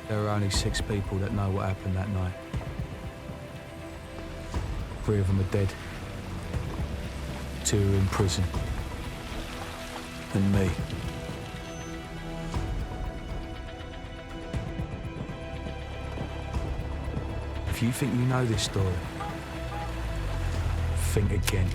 There are only 6 people that know what happened that night. 3 of them are dead. 2 are in prison. And me. If you think you know this story, think again.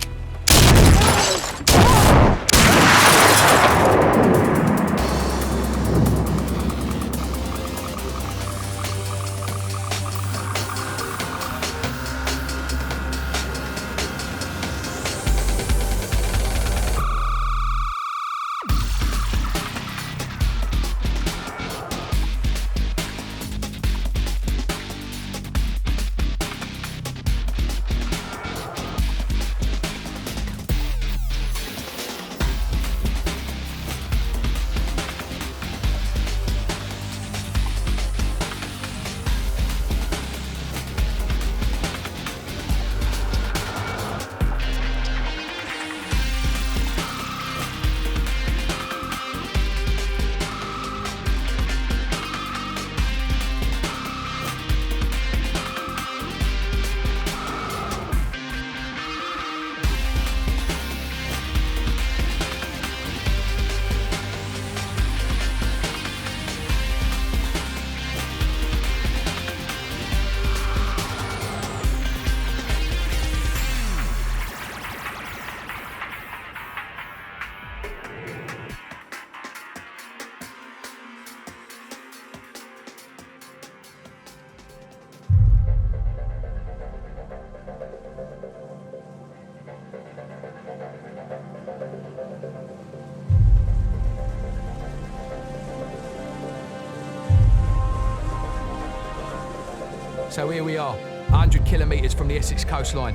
So here we are, 100 kilometres from the Essex coastline.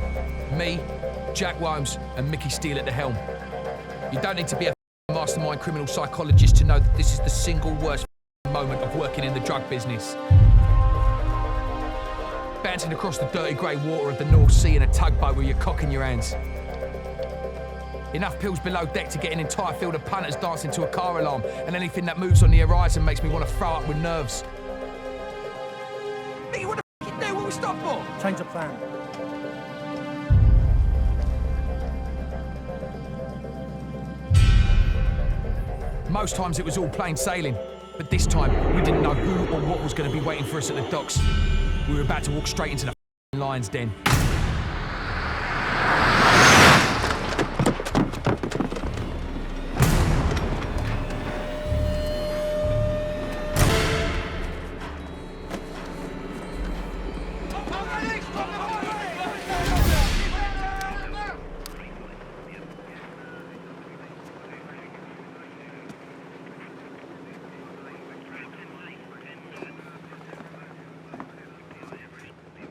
Me, Jack Wholmes and Mickey Steele at the helm. You don't need to be a mastermind criminal psychologist to know that this is the single worst moment of working in the drug business. Bouncing across the dirty grey water of the North Sea in a tugboat with your cock in your hands. Enough pills below deck to get an entire field of punters dancing to a car alarm, and anything that moves on the horizon makes me want to throw up with nerves. Mickey, what the f*** you do? What we stop for? Change the plan. Most times it was all plain sailing, but this time we didn't know who or what was going to be waiting for us at the docks. We were about to walk straight into the lion's den.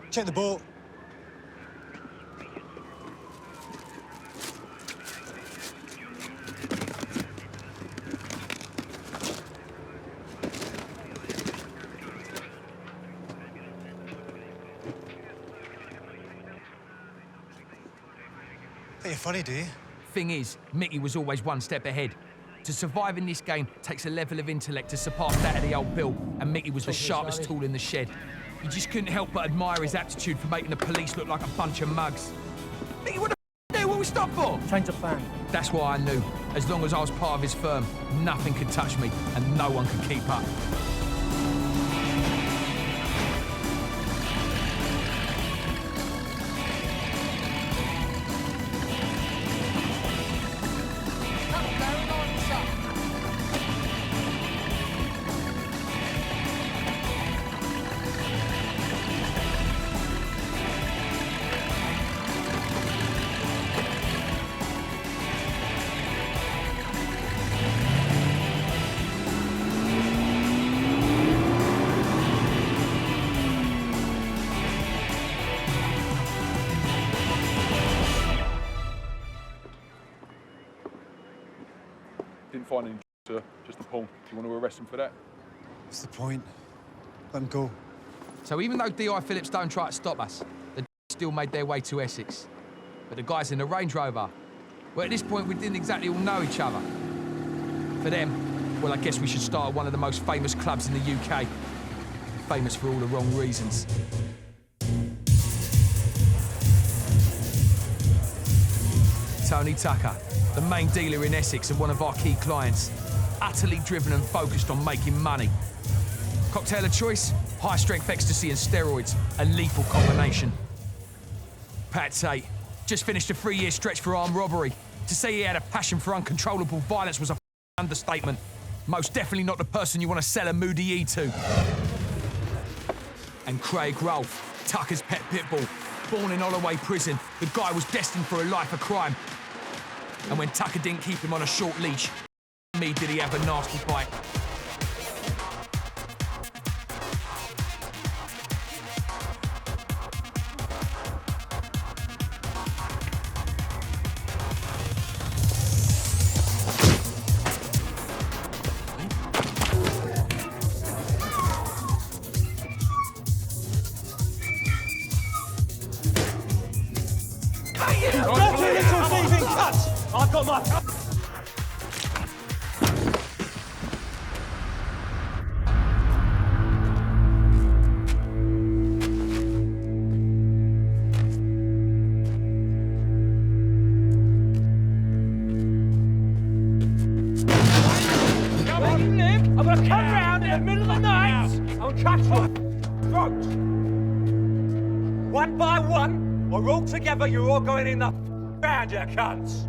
Check the boat. Think you're funny, do you? Thing is, Mickey was always one step ahead. To survive in this game takes a level of intellect to surpass that of the old Bill, and Mickey was the sharpest tool in the shed. You just couldn't help but admire his aptitude for making the police look like a bunch of mugs. Mickey, what the f*** do? What we stop for? Change the plan. That's why I knew, as long as I was part of his firm, nothing could touch me and no one could keep up. Didn't find any, sir. Just a pawn. Do you want to arrest him for that? What's the point? Let him go. So even though D.I. Phillips don't try to stop us, the still made their way to Essex. But the guys in the Range Rover, well, at this point we didn't exactly all know each other. For them, well, I guess we should start at one of the most famous clubs in the UK. famous for all the wrong reasons. Tony Tucker, the main dealer in Essex and one of our key clients, utterly driven and focused on making money. Cocktail of choice? High-strength ecstasy and steroids, a lethal combination. Pat's 8, just finished a 3-year stretch for armed robbery. To say he had a passion for uncontrollable violence was a understatement. Most definitely not the person you want to sell a Moody E to. And Craig Rolfe, Tucker's pet pitbull, born in Holloway prison, the guy was destined for a life of crime. And when Tucker didn't keep him on a short leash, me did he have a nasty bite. I've got my... I'm gonna come round in the middle of the night and catch your throat. One by one, or all together, you're all going in the ground, you cunts.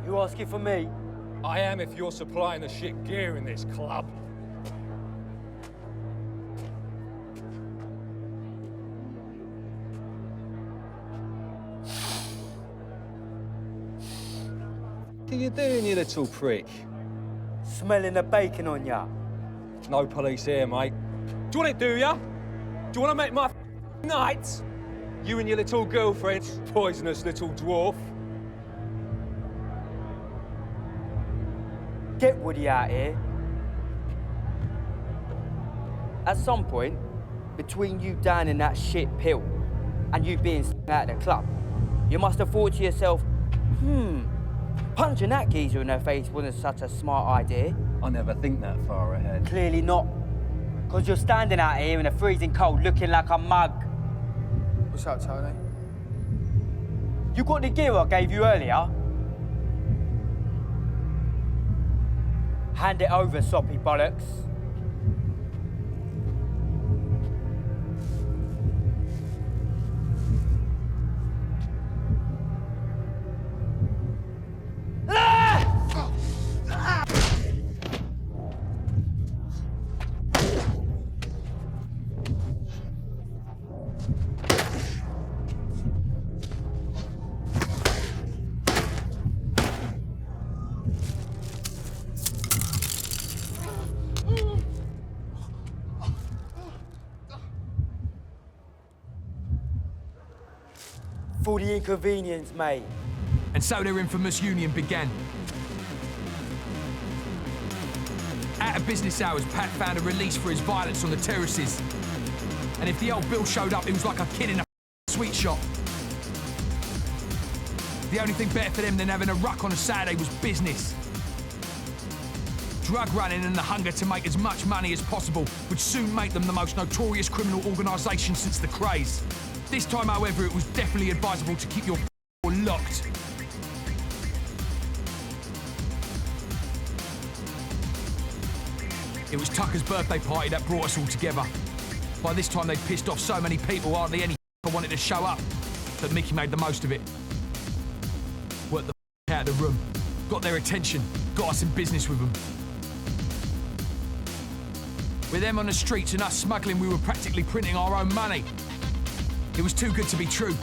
You asking for me? I am if you're supplying the shit gear in this club. What are you doing, you little prick? Smelling the bacon on ya. No police here, mate. Do you want it, do ya? Do you want to make my night? You and your little girlfriend, poisonous little dwarf. Get Woody out here. At some point, between you down in that shit pill and you being out of the club, you must have thought to yourself, punching that geezer in the face wasn't such a smart idea. I never think that far ahead. Clearly not, because you're standing out here in the freezing cold looking like a mug. What's up, Tony? You got the gear I gave you earlier? Hand it over, soppy bollocks. For the inconvenience, mate. And so their infamous union began. Out of business hours, Pat found a release for his violence on the terraces. And if the old Bill showed up, it was like a kid in a sweet shop. The only thing better for them than having a ruck on a Saturday was business. Drug running and the hunger to make as much money as possible would soon make them the most notorious criminal organisation since the craze. This time, however, it was definitely advisable to keep your door locked. It was Tucker's birthday party that brought us all together. By this time, they'd pissed off so many people, hardly any wanted to show up. But Mickey made the most of it. Worked the out of the room, got their attention, got us in business with them. With them on the streets and us smuggling, we were practically printing our own money. It was too good to be true.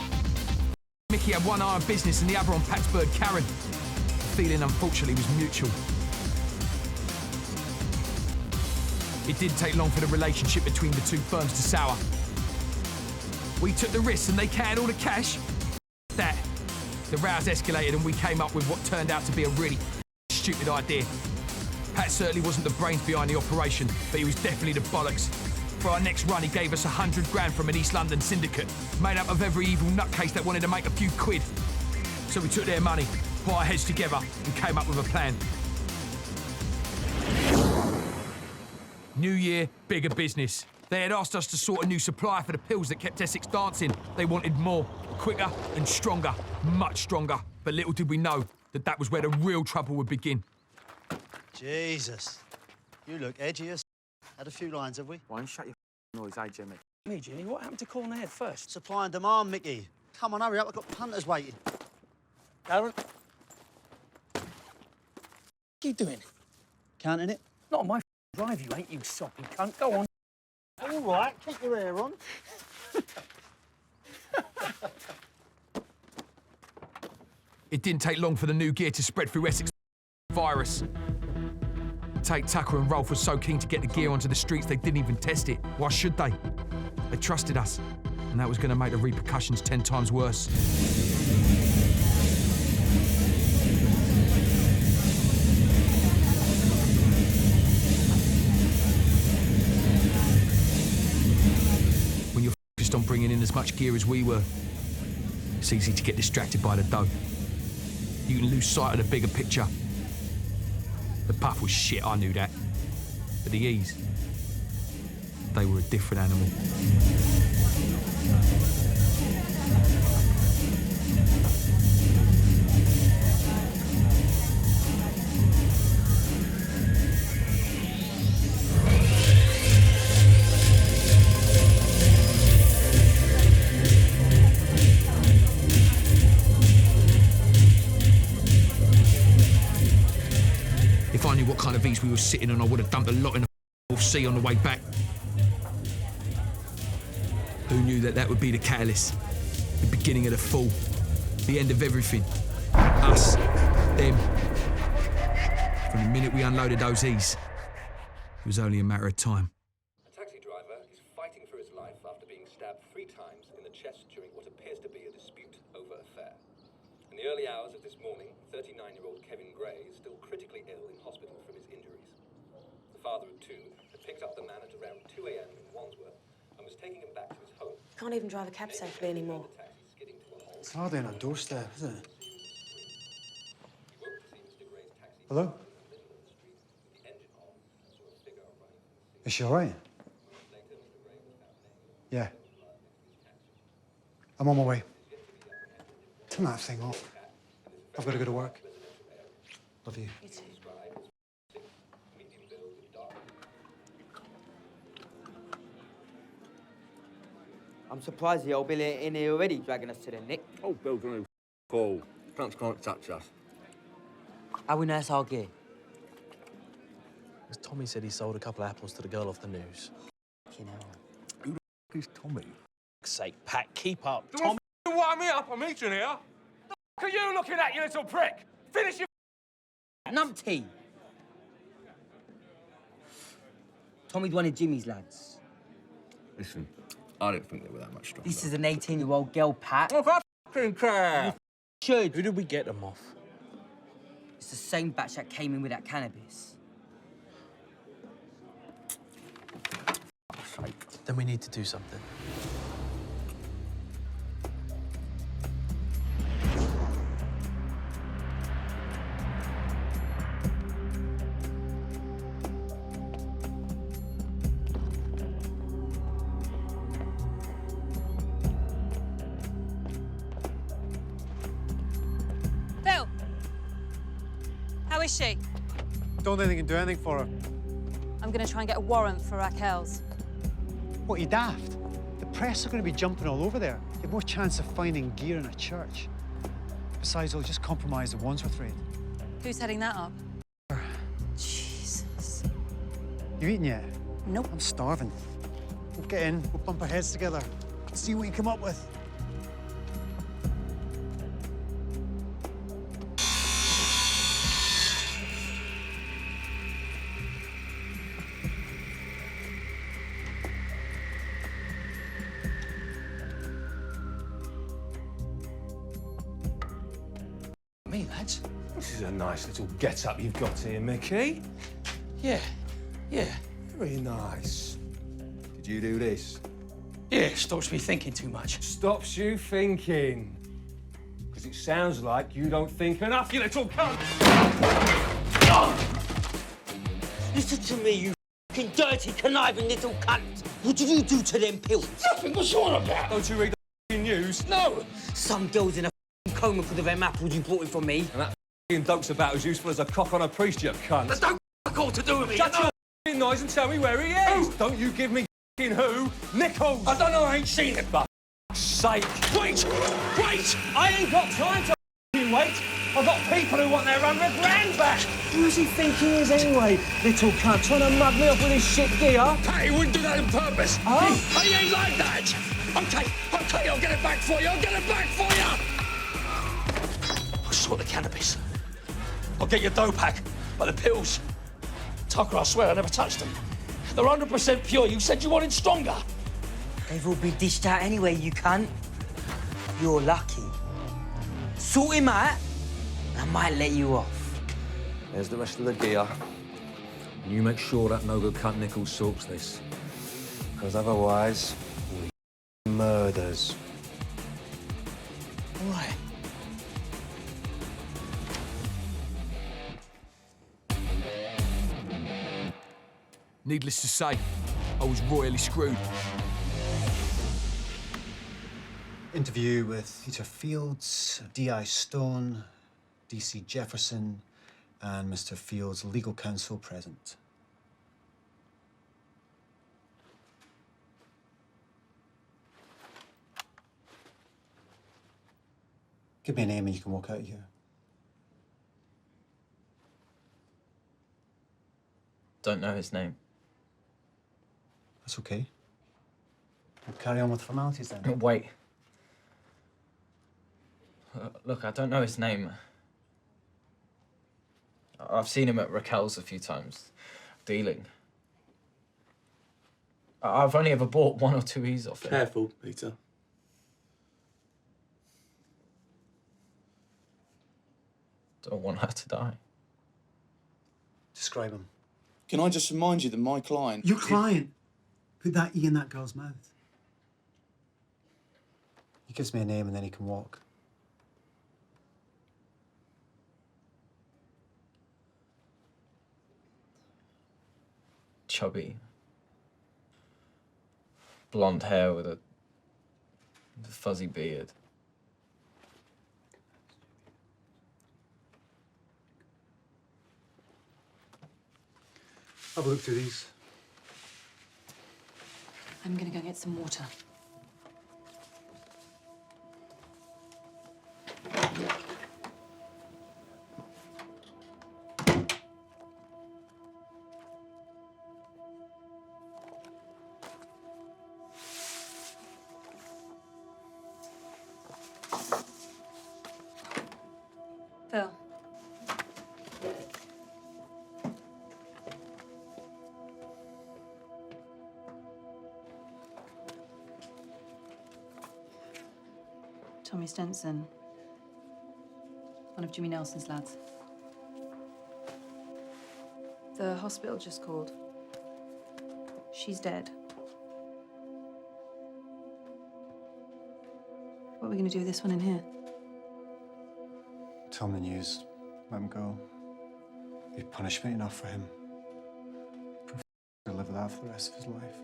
Mickey had one eye on business and the other on Pat's bird, Karen. The feeling, unfortunately, was mutual. It didn't take long for the relationship between the two firms to sour. We took the risks and they carried all the cash. That. The rows escalated and we came up with what turned out to be a really stupid idea. Pat certainly wasn't the brains behind the operation, but he was definitely the bollocks. For our next run, he gave us 100 grand from an East London syndicate, made up of every evil nutcase that wanted to make a few quid. So we took their money, put our heads together, and came up with a plan. New year, bigger business. They had asked us to sort a new supplier for the pills that kept Essex dancing. They wanted more, quicker and stronger, much stronger. But little did we know that was where the real trouble would begin. Jesus. You look edgy as... Had a few lines, have we? Why don't you shut your noise, eh, Jimmy? Me, Jimmy, what happened to calling ahead first? Supply and demand, Mickey. Come on, hurry up, I've got punters waiting. Aaron? What are you doing? Counting it? Not on my drive, you ain't, you soppy cunt. Go on. All right, keep your hair on. It didn't take long for the new gear to spread through Essex virus. Tate, Tucker and Rolf were so keen to get the gear onto the streets they didn't even test it. Why should they? They trusted us, and that was going to make the repercussions 10 times worse. When you're focused on bringing in as much gear as we were, it's easy to get distracted by the dough. You can lose sight of the bigger picture. The puff was shit, I knew that. But the E's, they were a different animal. If I knew what kind of E's we were sitting on, I would have dumped a lot in the North Sea on the way back. Who knew that would be the catalyst? The beginning of the fall. The end of everything. Us. Them. From the minute we unloaded those E's, it was only a matter of time. A taxi driver is fighting for his life after being stabbed 3 times in the chest during what appears to be a dispute over a fare. In the early hours of this morning, 39-year-old Kevin Gray is still critically ill in hospital from his injuries. The father of 2 had picked up the man at around 2 a.m. in Wandsworth and was taking him back to his home. Can't even drive a cab safely anymore. It's hardly on a doorstep, is it? Hello? Is she all right? Yeah. I'm on my way. Turn that thing off. I've got to go to work. Love you. You too. I'm surprised the old Bill ain't in here already, dragging us to the nick. Oh, Bill's a new call. Cunts can't touch us. How we know it's our gear? As Tommy said he sold a couple of apples to the girl off the news. You know. Who the f*** is Tommy? For sake, Pat, keep up. Do Tommy... you wind me up? I'm eating here. The f*** are you looking at, you little prick? Finish your Numpty! Tommy's one of Jimmy's lads. Listen, I don't think they were that much stronger. This is an 18-year-old girl, Pat. Oh, I f***ing care. Should. Who did we get them off? It's the same batch that came in with that cannabis. Then we need to do something. Bill! How is she? Don't think you can do anything for her. I'm going to try and get a warrant for Raquel's. What, you daft? The press are going to be jumping all over there. You have more chance of finding gear in a church. Besides, it'll just compromise the Wandsworth raid. Who's heading that up? Jesus. You eating yet? Nope. I'm starving. We'll get in, we'll bump our heads together. See what you come up with. Me, lads. This is a nice little get-up you've got here, Mickey. Yeah. Very nice. Did you do this? Yeah, stops me thinking too much. Stops you thinking. Because it sounds like you don't think enough, you little cunt! Listen to me, you fucking dirty, conniving little cunt. What did you do to them pills? Nothing. What's you on about? Don't you read the news? No. Some girl's in a coma because of them apples you bought in from me. And that doke's about as useful as a cock on a priest, you cunt. That's no all to do with me. Shut your noise and tell me where he is. Who? Don't you give me who? Nichols. I don't know. I ain't seen it. For sake. Wait. Wait. I ain't got time to wait. I've got people who want their 100 grand back. Who's he think he is anyway, little cunt? Trying to mug me off with his shit gear? Patty wouldn't do that on purpose. Huh? He ain't like that. Okay, I'll get it back for you. I'll get it back for you. I'll sort the cannabis. I'll get your dough pack. But the pills, Tucker, I swear I never touched them. They're 100% pure. You said you wanted stronger. They've all been dished out anyway, you cunt. You're lucky. Sort him out, and I might let you off. There's the rest of the gear. And you make sure that no-good cunt Nichols sorts this. Because otherwise, we murders. All right. Needless to say, I was royally screwed. Interview with Peter Fields, D.I. Stone, D.C. Jefferson, and Mr. Fields' legal counsel present. Give me a name and you can walk out of here. Don't know his name. That's okay. We'll carry on with formalities then. Wait. Look, I don't know his name. I've seen him at Raquel's a few times, dealing. I've only ever bought 1 or 2 E's off him. Careful, Peter. Don't want her to die. Describe him. Can I just remind you that my client... Your client? Put that E in that girl's mouth. He gives me a name and then he can walk. Chubby. Blonde hair with a fuzzy beard. Have a look through these. I'm gonna go get some water. Phil. Tommy Stenson, one of Jimmy Nelson's lads. The hospital just called. She's dead. What are we going to do with this one in here? Tell him the news. Let him go. Be punishment enough for him. He'll live with that for the rest of his life.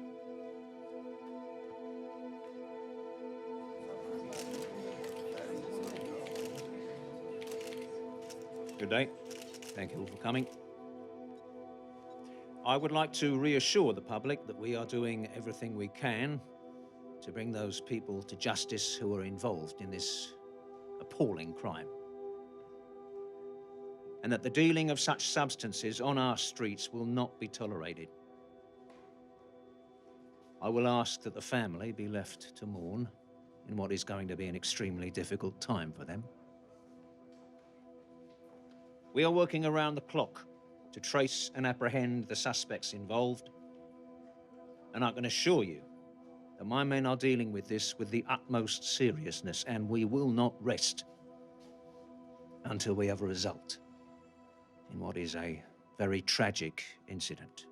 Good day. Thank you all for coming. I would like to reassure the public that we are doing everything we can to bring those people to justice who are involved in this appalling crime. And that the dealing of such substances on our streets will not be tolerated. I will ask that the family be left to mourn in what is going to be an extremely difficult time for them. We are working around the clock to trace and apprehend the suspects involved, and I can assure you that my men are dealing with this with the utmost seriousness, and we will not rest until we have a result in what is a very tragic incident.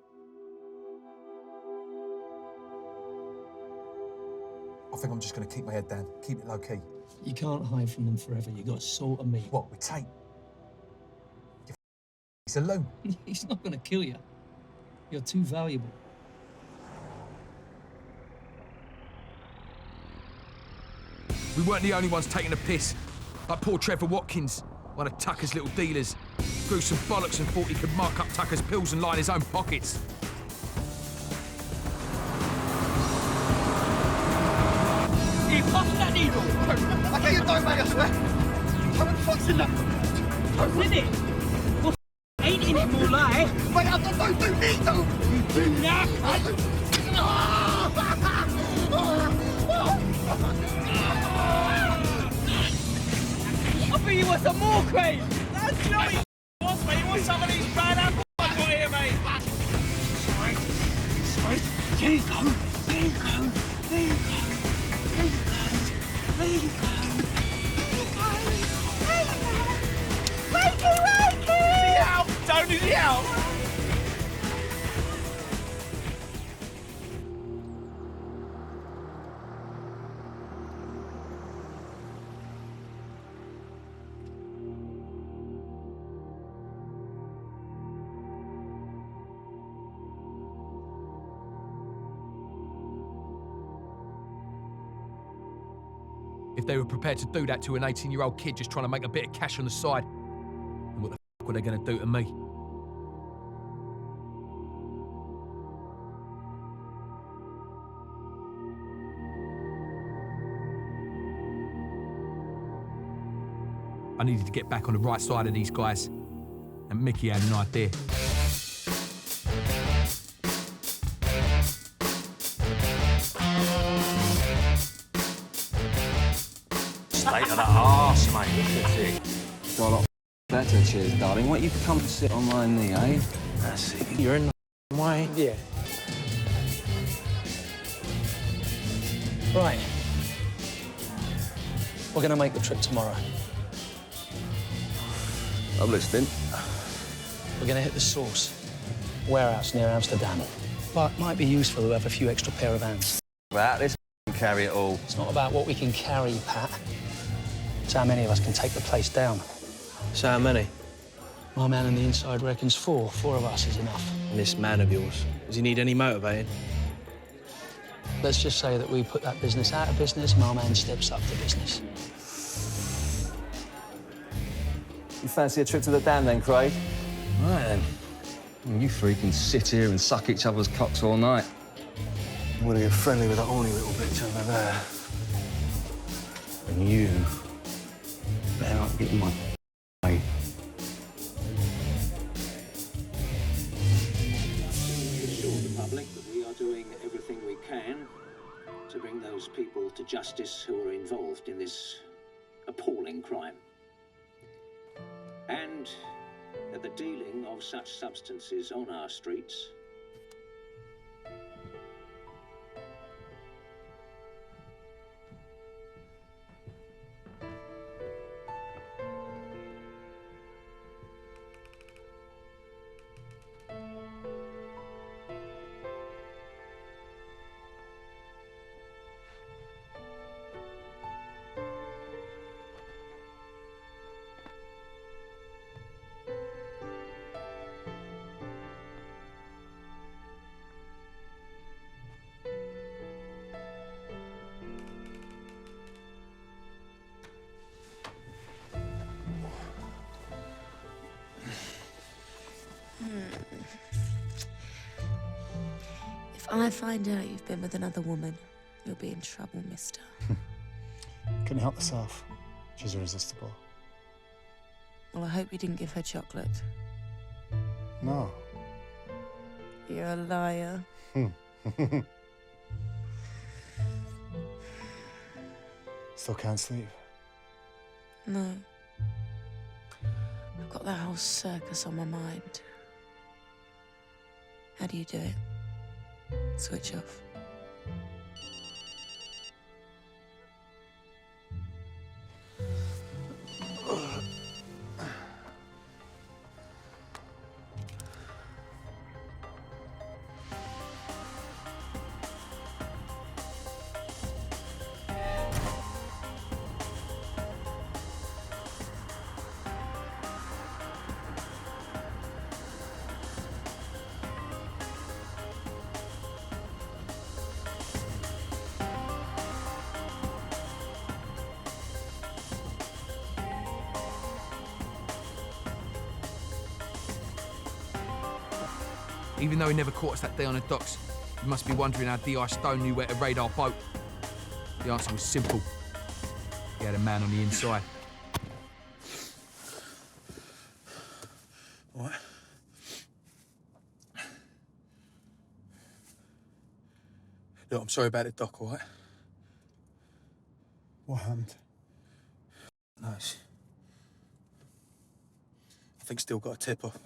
I think I'm just going to keep my head down, keep it low-key. You can't hide from them forever. You got to sort of me. What, with Tate? He's a loon. He's not going to kill you. You're too valuable. We weren't the only ones taking a piss. Like poor Trevor Watkins, one of Tucker's little dealers. Grew some bollocks and thought he could mark up Tucker's pills and line his own pockets. You popped that needle! I get your dough, mate, I swear! What the fuck's in that? What's in it? Well, ain't in it, more like. Mate, I don't do needle! You do now! I think you want some more, Craig! That's not what he wants, mate. He wants some of these bad apples I've got here, mate. Sweet. There you go. There you go. There you go. There you go. There you go. There you go. Wakey, wakey! Is he out? Tony's he out? If they were prepared to do that to an 18-year-old kid just trying to make a bit of cash on the side, then what the f*** were they going to do to me? I needed to get back on the right side of these guys, and Mickey had an idea. State of the arse, mate. Look at it. Got a lot better, cheers, darling. What, you come to sit on my knee, eh? That's it. You're in the way. Yeah. Right. We're going to make the trip tomorrow. I'm listening. We're going to hit the source. Warehouse near Amsterdam. But might be useful to have a few extra pair of hands. Right, let's carry it all. It's not about what we can carry, Pat. It's how many of us can take the place down. So how many? My man on the inside reckons 4. 4 of us is enough. And this man of yours, does he need any motivating? Let's just say that we put that business out of business, my man steps up to business. You fancy a trip to the dam then, Craig? Right then. You three can sit here and suck each other's cocks all night. I'm gonna get friendly with that horny little bitch over there. And you better not get in my way. Assure the public that we are doing everything we can to bring those people to justice who are involved in this appalling crime. And that the dealing of such substances on our streets If I find out you've been with another woman, you'll be in trouble, mister. Couldn't help herself. She's irresistible. Well, I hope you didn't give her chocolate. No. You're a liar. Still can't sleep. No. I've got that whole circus on my mind. How do you do it? Switch off. Even though he never caught us that day on the docks, you must be wondering how D.I. Stone knew where to raid our boat. The answer was simple. He had a man on the inside. What? Look, I'm sorry about it, Doc, all right? What happened? Nice. I think still got a tip-off.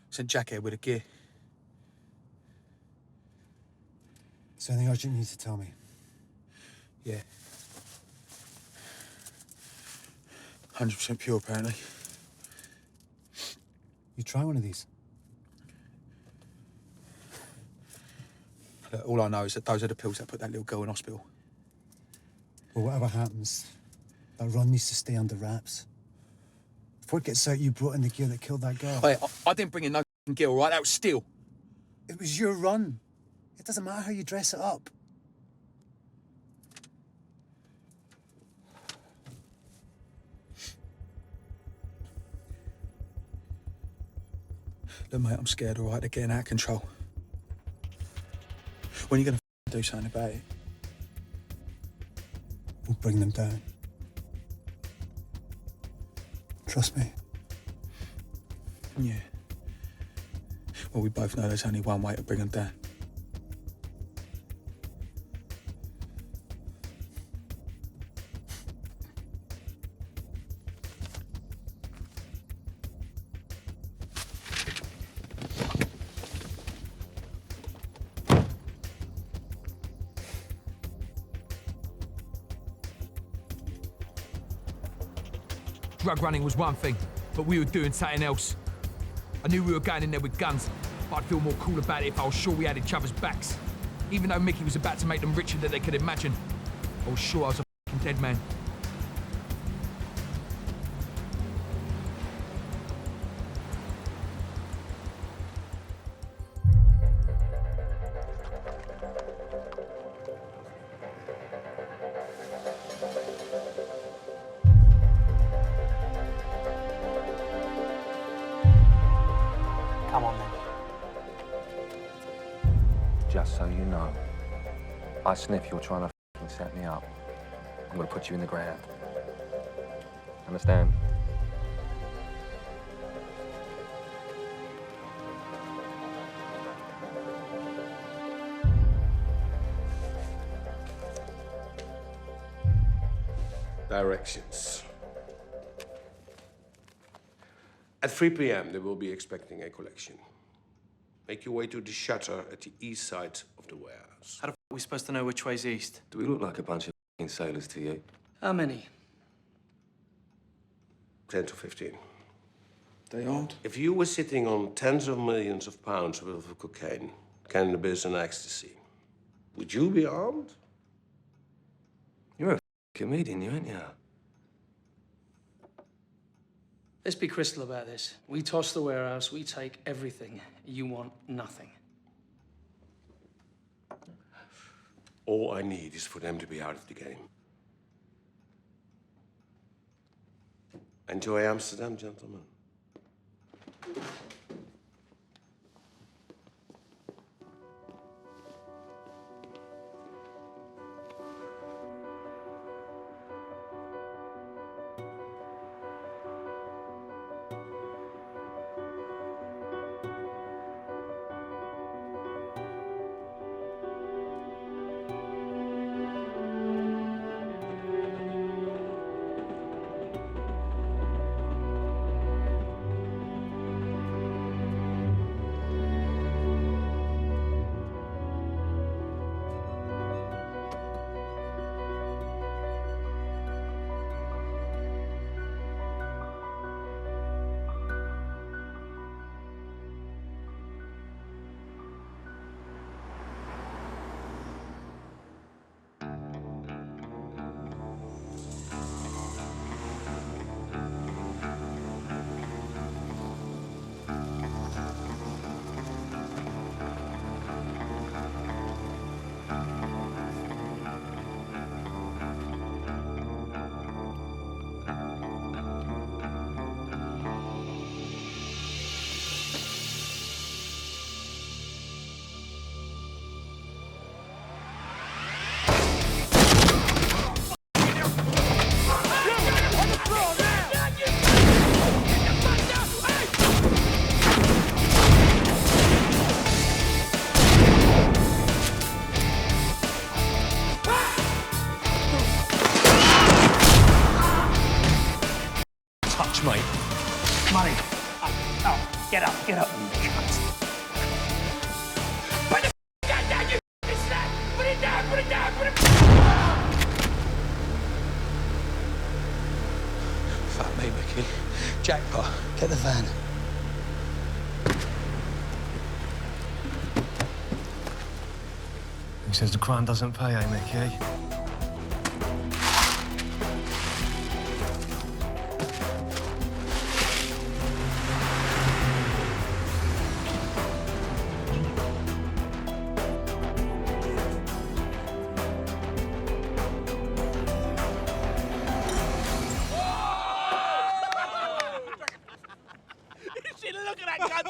Sent Jack here with a gear. Is there anything urgent you need to tell me? Yeah. 100% pure, apparently. You try one of these? Look, all I know is that those are the pills that put that little girl in hospital. Well, whatever happens, that run needs to stay under wraps. Before it gets out, you brought in the gear that killed that girl. Hey, I didn't bring in no f***ing gear, all right? That was steel. It was your run. It doesn't matter how you dress it up. Look, mate, I'm scared, all right? They're getting out of control. When are you going to do something about it? We'll bring them down. Trust me. Yeah. Well, we both know there's only one way to bring them down. Drug running was one thing, but we were doing something else. I knew we were going in there with guns, but I'd feel more cool about it if I was sure we had each other's backs. Even though Mickey was about to make them richer than they could imagine, I was sure I was a f***ing dead man. Come on, then. Just so you know, I sniff you're trying to f***ing set me up. I'm gonna put you in the ground. Understand? Directions. At 3 p.m., they will be expecting a collection. Make your way to the shutter at the east side of the warehouse. How the f are we supposed to know which way's east? Do we look like a bunch of f***ing sailors to you? How many? 10 to 15. They aren't? If you were sitting on tens of millions of pounds worth of cocaine, cannabis, and ecstasy, would you be armed? You're a comedian, you ain't you? Let's be crystal about this. We toss the warehouse, we take everything. You want nothing. All I need is for them to be out of the game. Enjoy Amsterdam, gentlemen. Put the gun down, you snap! Put it down, put it down, put it Fuck me, Mickey. Jackpot. Get the van. He says the crime doesn't pay, eh, Mickey?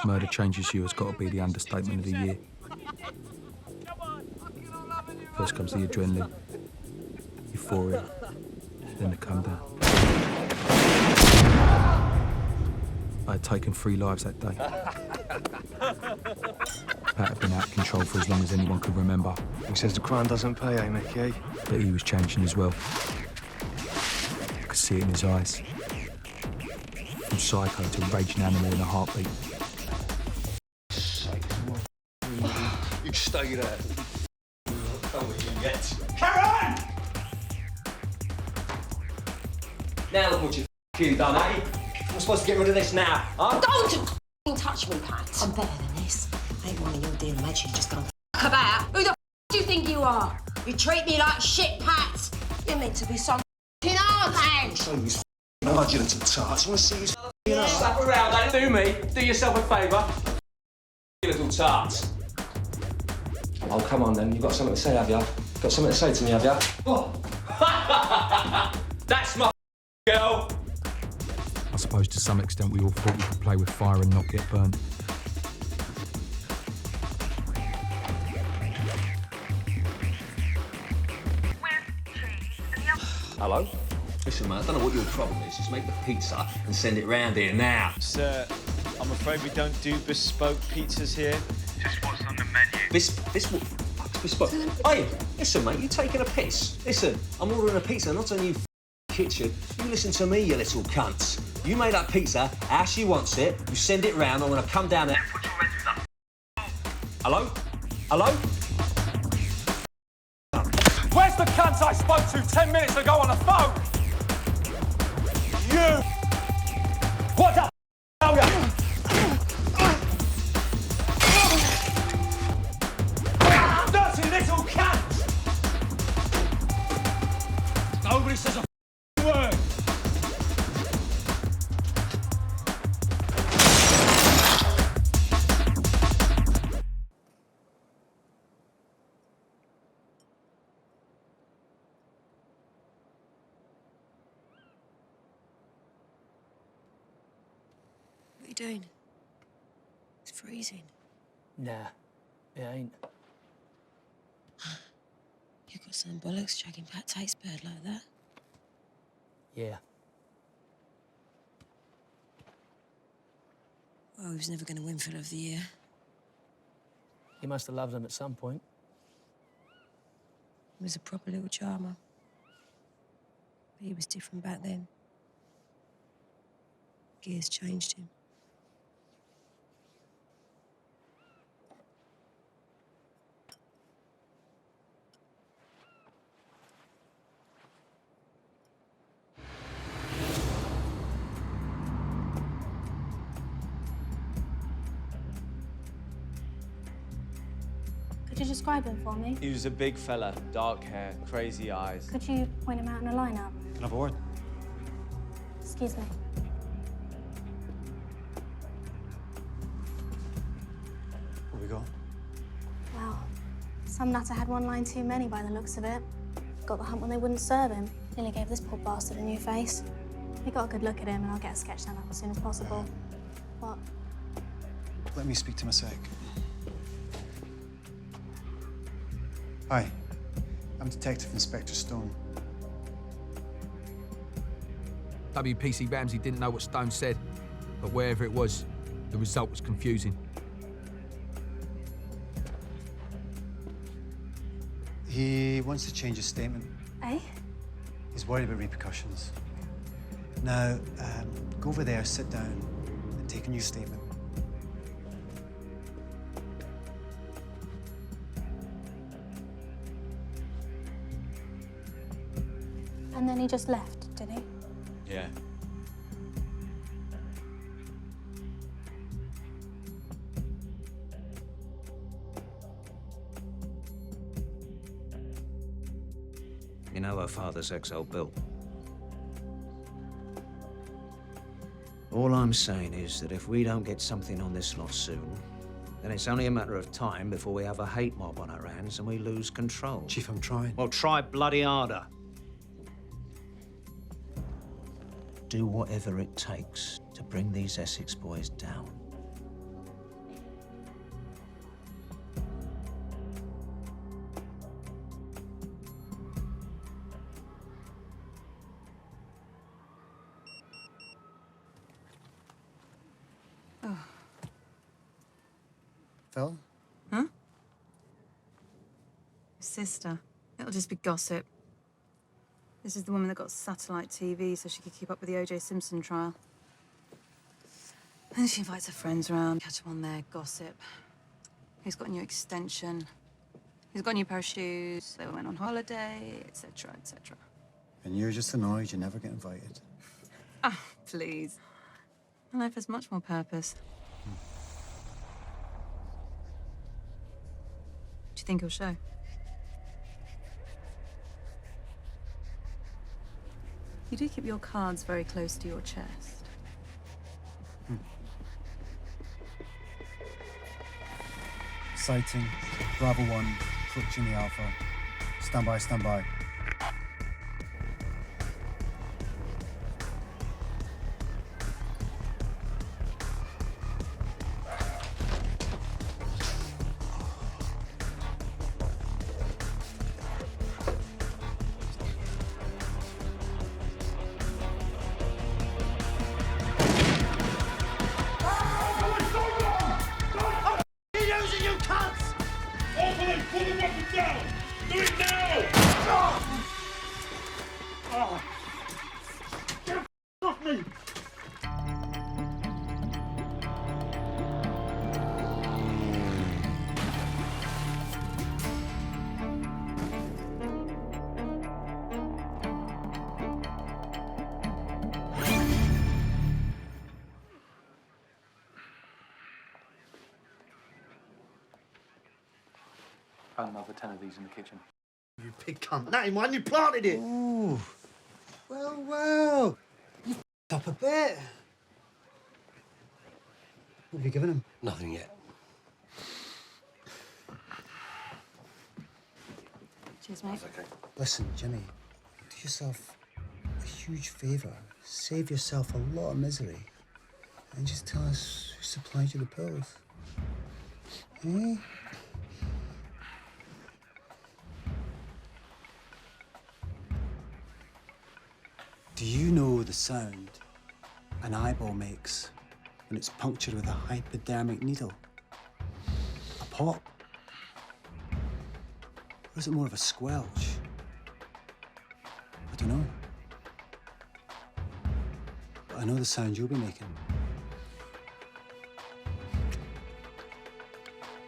Murder Changes You has got to be the understatement of the year. First comes the adrenaline, euphoria, then the come down. I had taken 3 lives that day. Pat had been out of control for as long as anyone could remember. He says the crime doesn't pay, eh, Mickey? But he was changing as well. I could see it in his eyes. From psycho to raging animal in a heartbeat. You stay there. Don't with you yet. Karen! Now look what you've done, eh? I'm supposed to get rid of this now, huh? Don't touch me, Pat. I'm better than this. I ain't one of your dear mates you've just gone about. Who the do you think you are? You treat me like shit, Pat. You're meant to be some hard hand. Show these hard, you little tarts. You want to see these slap around, eh? Do me. Do yourself a favour. You little tarts. Oh, come on then. You've got something to say, have you? Got something to say to me, have you? Oh. That's my girl. I suppose to some extent we all thought we could play with fire and not get burned. Hello? Listen, man, I don't know what your problem is. Just make the pizza and send it round here now. Sir, I'm afraid we don't do bespoke pizzas here. Just what's on the menu. Bespoke? Hey, listen, mate, you taking a piss? Listen, I'm ordering a pizza, not a new kitchen. You listen to me, you little cunts. You made that pizza how she wants it. You send it round. I'm gonna come down there. Put your rent up. Hello? Hello? Where's the cunt I spoke to 10 minutes ago on the phone? You! What the are you? Dirty little cunt! Nobody says a word. What are you doing? It's freezing. Nah, it ain't. You got some bollocks dragging Pat Tate's bird like that? Yeah. Well, he was never going to win Fill of the Year. He must have loved them at some point. He was a proper little charmer. But he was different back then. Gears changed him. Could you describe him for me? He was a big fella, dark hair, crazy eyes. Could you point him out in a lineup? Can I have a word? Excuse me. What we got? Well, some nutter had one line too many by the looks of it. Got the hump when they wouldn't serve him. Nearly gave this poor bastard a new face. We got a good look at him and I'll get a sketch done up as soon as possible. What? Let me speak to him a sec. Hi, I'm Detective Inspector Stone. WPC Ramsey didn't know what Stone said, but wherever it was, the result was confusing. He wants to change his statement. Eh? He's worried about repercussions. Now, go over there, sit down, and take a new statement. And then he just left, did he? Yeah. You know her father's ex-old Bill. All I'm saying is that if we don't get something on this lot soon, then it's only a matter of time before we have a hate mob on our hands and we lose control. Chief, I'm trying. Well, try bloody harder. Do whatever it takes to bring these Essex boys down. Phil? Huh? Sister. It'll just be gossip. This is the woman that got satellite TV so she could keep up with the O.J. Simpson trial. And she invites her friends around, catch them on their gossip. Who's got a new extension? Who's got a new pair of shoes? They went on holiday, etc., etc. And you're just annoyed you never get invited. Ah, please. My life has much more purpose. Do you think he'll show? You do keep your cards very close to your chest. Sighting. Bravo 1. Approaching the Alpha. Stand by, stand by. Found another 10 of these in the kitchen. You big cunt. That ain't one, you planted it. Ooh. Well. You f***ed up a bit. What have you given him? Nothing yet. Cheers, mate. Okay. Listen, Jimmy, do yourself a huge favour. Save yourself a lot of misery. And just tell us who supplied you the pills. Eh? Do you know the sound an eyeball makes when it's punctured with a hypodermic needle? A pop? Or is it more of a squelch? I don't know. But I know the sound you'll be making.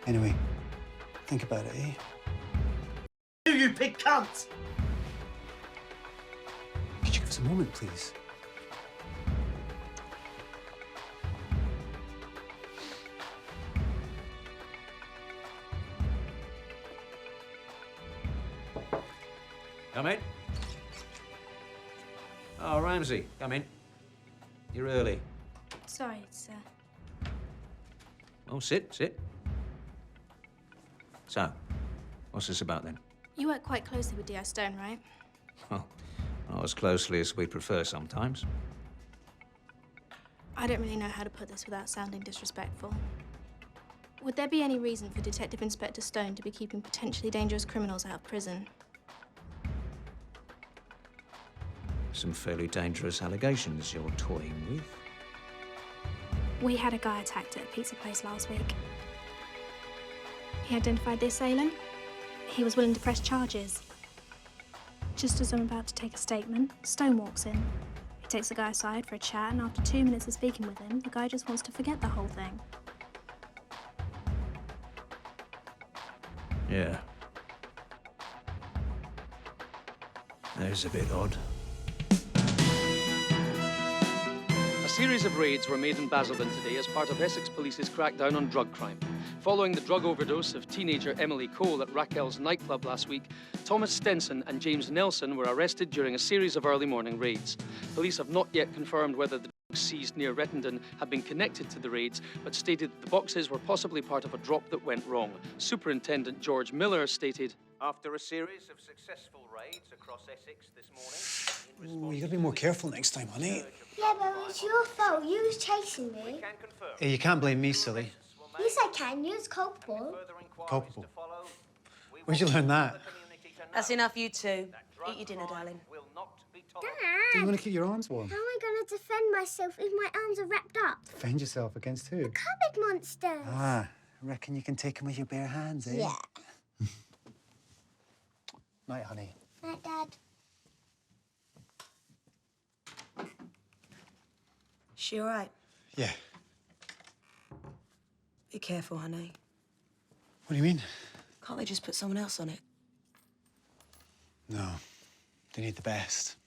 Anyway, think about it, eh? You big cunt! Could you give us a moment, please? Come in. Oh, Ramsey, come in. You're early. Sorry, sir. Oh, sit. So, what's this about then? You work quite closely with D.I. Stone, right? Well, not as closely as we prefer sometimes. I don't really know how to put this without sounding disrespectful. Would there be any reason for Detective Inspector Stone to be keeping potentially dangerous criminals out of prison? Some fairly dangerous allegations you're toying with. We had a guy attacked at a pizza place last week. He identified the assailant. He was willing to press charges. Just as I'm about to take a statement, Stone walks in. He takes the guy aside for a chat, and after 2 minutes of speaking with him, the guy just wants to forget the whole thing. Yeah. That is a bit odd. series of raids were made in Basildon today as part of Essex Police's crackdown on drug crime. Following the drug overdose of teenager Emily Cole at Raquel's nightclub last week, Thomas Stenson and James Nelson were arrested during a series of early morning raids. Police have not yet confirmed whether the drugs seized near Rettendon have been connected to the raids, but stated that the boxes were possibly part of a drop that went wrong. Superintendent George Miller stated, "After a series of successful raids across Essex this morning..." Ooh, you gotta be more careful next time, honey. Yeah, but it's your fault. You was chasing me. Hey, you can't blame me, silly. Yes, I can. You was culpable. Culpable. Where'd you learn that? That's enough, you two. Eat your dinner, darling. Dad! Do you want to keep your arms warm? How am I going to defend myself if my arms are wrapped up? Defend yourself against who? Cupboard monsters. Ah, I reckon you can take them with your bare hands, eh? Yeah. Night, honey. Night, Dad. She all right? Yeah. Be careful, honey. What do you mean? Can't they just put someone else on it? No. They need the best.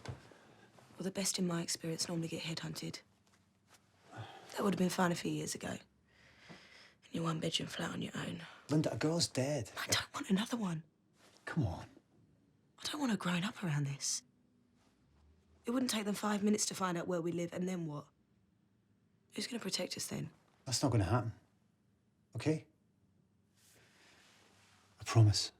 Well, the best in my experience normally get headhunted. That would have been fine a few years ago. In your one-bedroom flat on your own. Linda, a girl's dead. I don't want another one. Come on. I don't want her growing up around this. It wouldn't take them 5 minutes to find out where we live, and then what? Who's going to protect us then? That's not going to happen. Okay? I promise.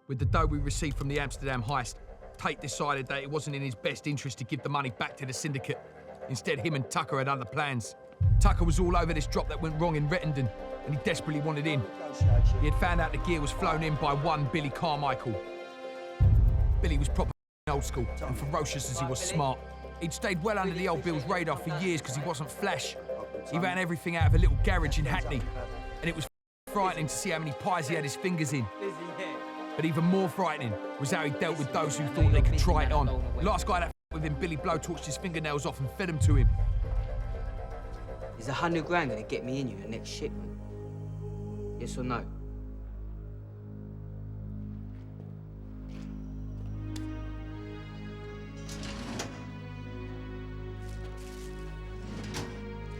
With the dough we received from the Amsterdam heist, Tate decided that it wasn't in his best interest to give the money back to the syndicate. Instead, him and Tucker had other plans. Tucker was all over this drop that went wrong in Rettendon, and he desperately wanted in. He had found out the gear was flown in by one Billy Carmichael. Billy was proper old school and ferocious as he was smart. He'd stayed well under the old Bill's radar for years because he wasn't flash. He ran everything out of a little garage in Hackney, and it was frightening to see how many pies he had his fingers in. But even more frightening was how he dealt with those who thought they could try it on. Last guy that with him, Billy blowtorched his fingernails off and fed them to him. Is 100 grand gonna get me in your next shipment? Yes or no?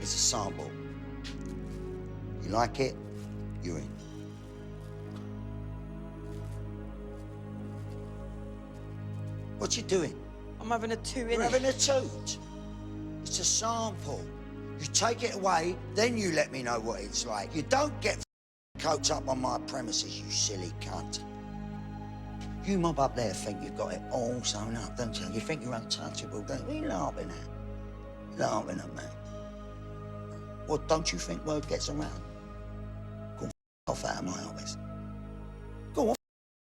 It's a sample. You like it, you're in. What you doing? I'm having a toot, You're having a toot? It's a sample. You take it away, then you let me know what it's like. You don't get coached up on my premises, you silly cunt. You mob up there think you've got it all sewn up, don't you? You think you're untouchable, don't you? What are you laughing at? Laughing at me. Well, don't you think word gets around? Go off out of my office. Go on.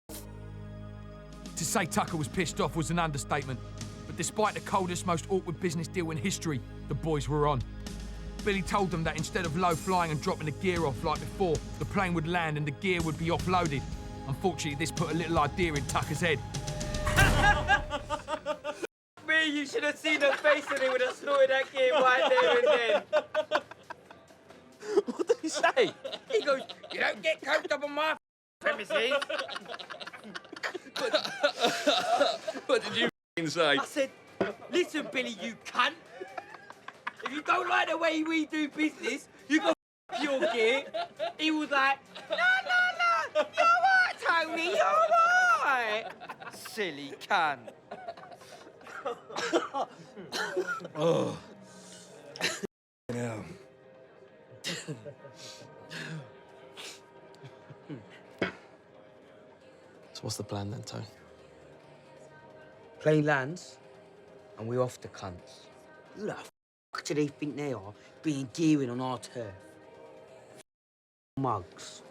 To say Tucker was pissed off was an understatement, but despite the coldest, most awkward business deal in history, the boys were on. Billy told them that instead of low-flying and dropping the gear off like before, the plane would land and the gear would be offloaded. Unfortunately, this put a little idea in Tucker's head. Me, you should have seen the face and he would have snorted that gear right there and then. What did he say? He goes, "You don't get coached up on my premises." What did you say? I said, "Listen, Billy, you cunt. If you don't like the way we do business, you go your gear." He was like, "No, you're right, Tony, you're right." Silly cunt. Oh. No. So what's the plan then, Tony? Plane lands, and we're off to cunts. Who the fuck do they think they are, being gearing on our turf? Mugs.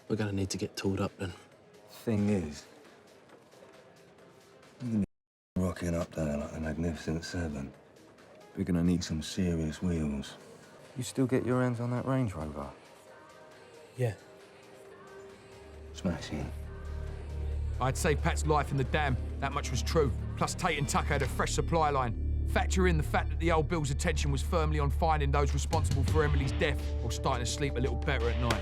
We're gonna need to get tooled up then. Thing is, you're gonna be rocking up there like the Magnificent Seven. We're gonna need some serious wheels. You still get your hands on that Range Rover? Yeah. Smashing. I'd saved Pat's life in the dam, that much was true. Plus Tate and Tucker had a fresh supply line. Factor in the fact that the old Bill's attention was firmly on finding those responsible for Emily's death or starting to sleep a little better at night.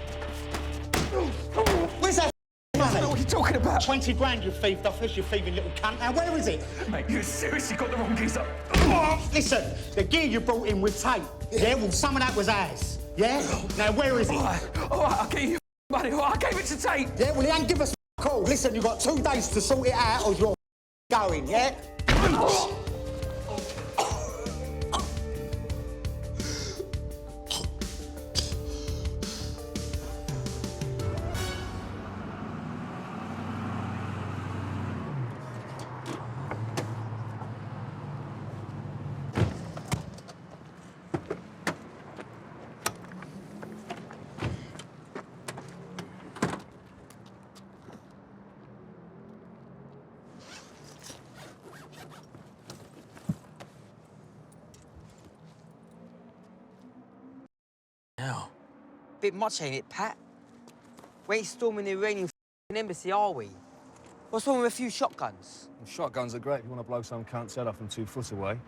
Where's that money? What are you talking about? 20 grand you thieved off us, you thieving little cunt. Now, where is it? Mate, you seriously got the wrong geezer. Listen, the gear you brought in with tape, yeah? Well, some of that was ours, yeah? Now, where is it? All right, I'll get you money. All right, I gave it to Tate. Yeah, well, he ain't give us a call. Listen, you've got 2 days to sort it out or you're going, yeah? Bit much, ain't it, Pat? We ain't storming the Iranian embassy, are we? What's wrong with a few shotguns? Well, shotguns are great if you want to blow some cunt's head off from 2 foot away.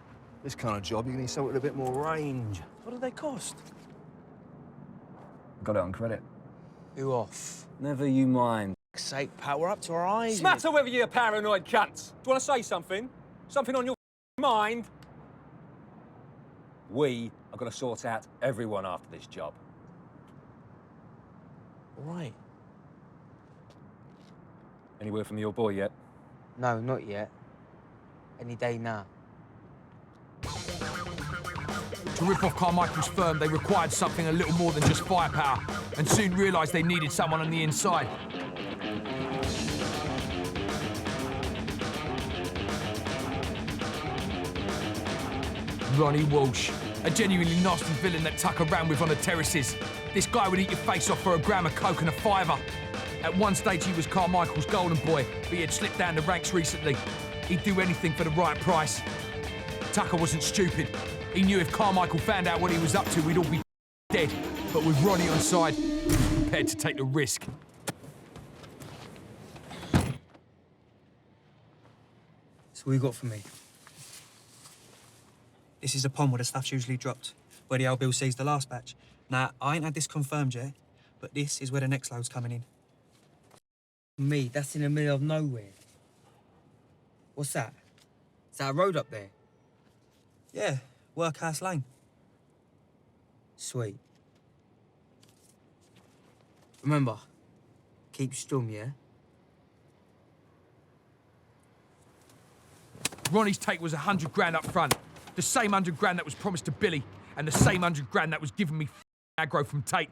This kind of job, you need something with a bit more range. What do they cost? Got it on credit. Who off? Never you mind. For fuck's sake, Pat, we're up to our eyes. Smatter whether you're paranoid cunts. Do you want to say something? Something on your mind? We are going to sort out everyone after this job. Right. Any word from your boy yet? No, not yet. Any day now. To rip off Carmichael's firm, they required something a little more than just firepower, and soon realised they needed someone on the inside. Ronnie Walsh, a genuinely nasty villain that Tucker ran with on the terraces. This guy would eat your face off for a gram of coke and a fiver. At one stage, he was Carmichael's golden boy, but he had slipped down the ranks recently. He'd do anything for the right price. Tucker wasn't stupid. He knew if Carmichael found out what he was up to, we'd all be dead. But with Ronnie on side, he was prepared to take the risk. So what you got for me? This is the pond where the stuff's usually dropped, where the old Bill sees the last batch. Now, I ain't had this confirmed yet, but this is where the next load's coming in. Me, that's in the middle of nowhere. What's that? Is that a road up there? Yeah, Workhouse Lane. Sweet. Remember, keep stum, yeah? Ronnie's take was 100 grand up front. The same 100 grand that was promised to Billy, and the same 100 grand that was given me aggro from Tate.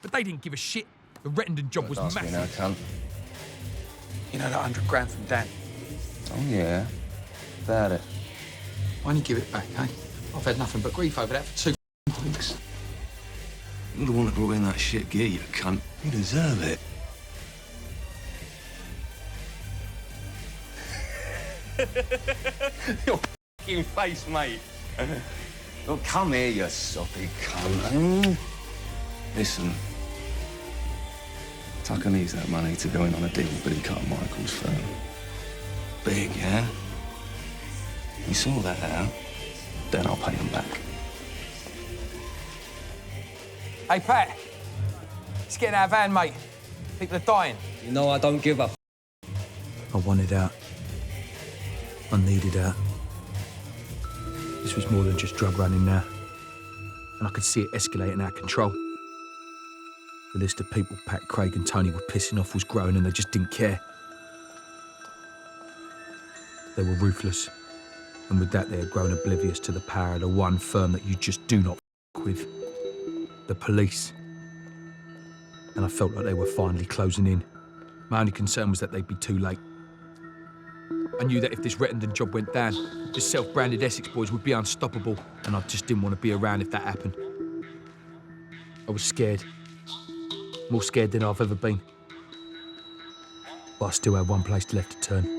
But they didn't give a shit. The Rettenden job was massive. Me now, cunt. You know that 100 grand from Dan? Oh, yeah. About it. Why don't you give it back, eh? I've had nothing but grief over that for 2 weeks. You're the one that brought in that shit gear, you cunt. You deserve it. Your f***ing face, mate. Oh, come here, you soppy cunt. Listen. Tucker needs that money to go in on a deal with Billy Carmichael's firm. Big, yeah? You sort that out, then I'll pay him back. Hey, Pat. It's getting out of hand, mate. People are dying. You know I don't give a f***. I wanted out. I needed out. This was more than just drug running now. And I could see it escalating out of control. The list of people Pat, Craig and Tony were pissing off was growing and they just didn't care. They were ruthless. And with that, they had grown oblivious to the power of the one firm that you just do not f*** with. The police. And I felt like they were finally closing in. My only concern was that they'd be too late. I knew that if this Rettenden job went down, the self-branded Essex Boys would be unstoppable, and I just didn't want to be around if that happened. I was scared. More scared than I've ever been. But I still had one place left to turn.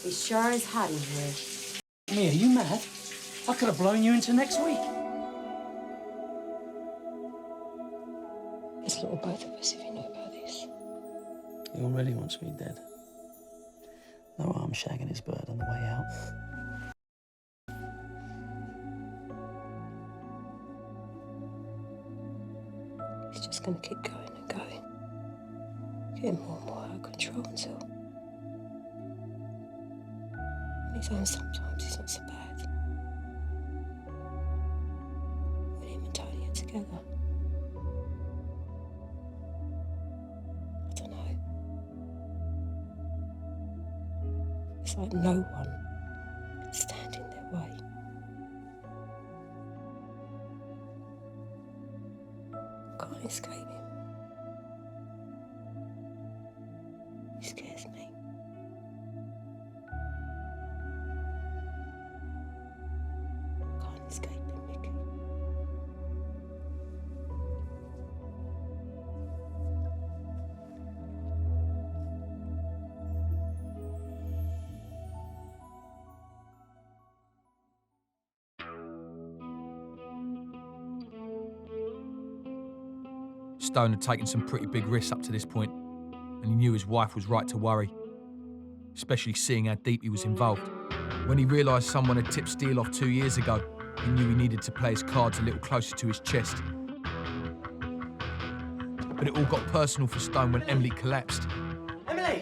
It's sure as hot in here. Mia, are you mad? I could have blown you into next week. It's little both of us if you know about this. He already wants me dead. No harm shagging his bird on the way out. He's just gonna keep going and going. Getting more and more out of control until... On his own sometimes he's not so bad. When him and Tony are together. I don't know. It's like no one can stand in their way. Can't escape him. He scares me. Can't escape him, Mickey. Stone had taken some pretty big risks up to this point, and he knew his wife was right to worry, especially seeing how deep he was involved. When he realised someone had tipped Steele off 2 years ago, he knew he needed to play his cards a little closer to his chest. But it all got personal for Stone when Emily collapsed. Emily!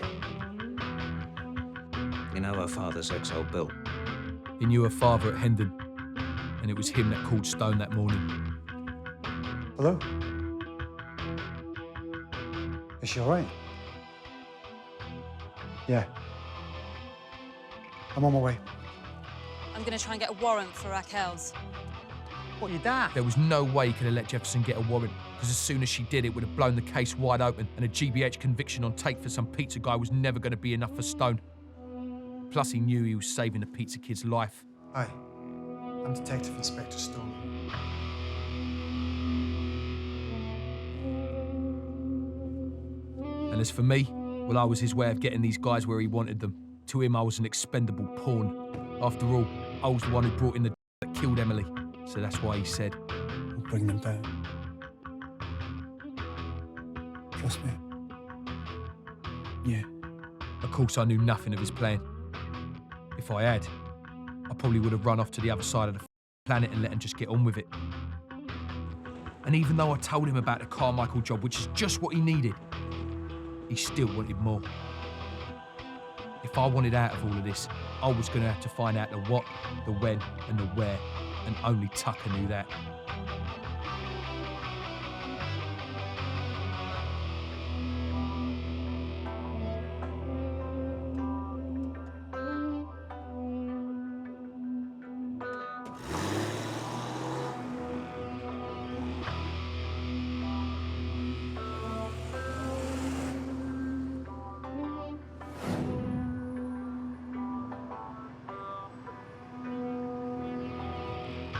You know her father's ex-old Bill. He knew her father at Hendon, and it was him that called Stone that morning. Hello? Is she all right? Yeah. I'm on my way. I'm going to try and get a warrant for Raquel's. What, your dad? There was no way he could have let Jefferson get a warrant, because as soon as she did, it would have blown the case wide open, and a GBH conviction on tape for some pizza guy was never going to be enough for Stone. Plus, he knew he was saving the pizza kid's life. Hi. I'm Detective Inspector Stone. And as for me, well, I was his way of getting these guys where he wanted them. To him, I was an expendable pawn. After all, I was the one who brought in the that killed Emily. So that's why he said, We'll bring them down. Trust me. yeah. Of course, I knew nothing of his plan. If I had, I probably would have run off to the other side of the planet and let him just get on with it. And even though I told him about the Carmichael job, which is just what he needed, he still wanted more. If I wanted out of all of this, I was going to have to find out the what, the when, and the where, and only Tucker knew that.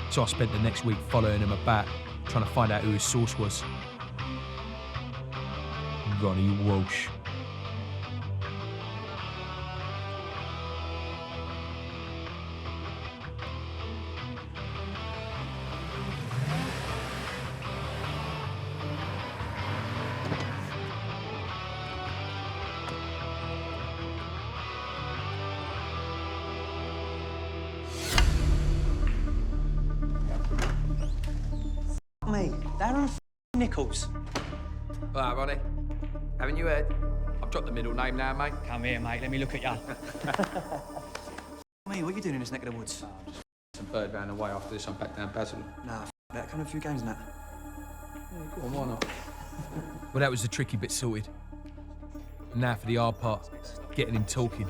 So I spent the next week following him about, trying to find out who his source was. Ronnie Walsh. Me, Darren Nichols. All right, Ronnie. Haven't you heard? I've dropped the middle name now, mate. Come here, mate. Let me look at you. Me, what are you doing in this neck of the woods? Some bird round the way after this. I'm back down Basil. Nah, that. Come to a few games and that. Go on, why not? Well, that was the tricky bit sorted. And now for the hard part, getting him talking.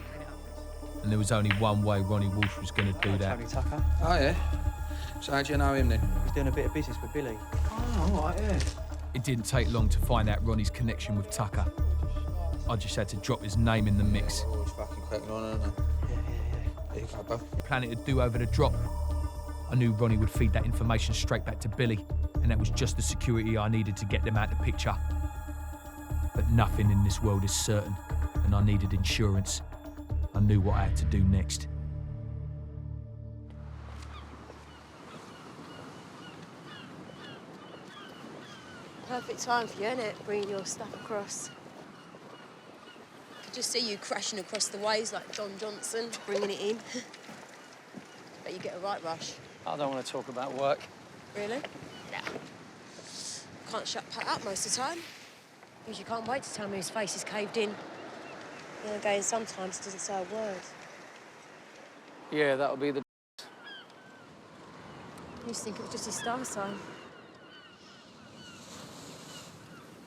And there was only one way Ronnie Walsh was going to do that. Tony Tucker. Oh, yeah? So how do you know him then? He's doing a bit of business with Billy. Oh, all right, yeah. It didn't take long to find out Ronnie's connection with Tucker. I just had to drop his name in the mix. Always fucking cracking on, aren't they? Yeah. There you go, bub. Planning to do over the drop. I knew Ronnie would feed that information straight back to Billy, and that was just the security I needed to get them out of the picture. But nothing in this world is certain, and I needed insurance. I knew what I had to do next. Perfect time for you, innit? Bringing your stuff across. Could just see you crashing across the ways like Don Johnson, bringing it in. Bet you get a right rush. I don't want to talk about work. Really? Yeah. Can't shut Pat up most of the time. Usually can't wait to tell me his face is caved in. Then again, sometimes doesn't say a word. Yeah, that'll be the... I used to think it was just his star sign.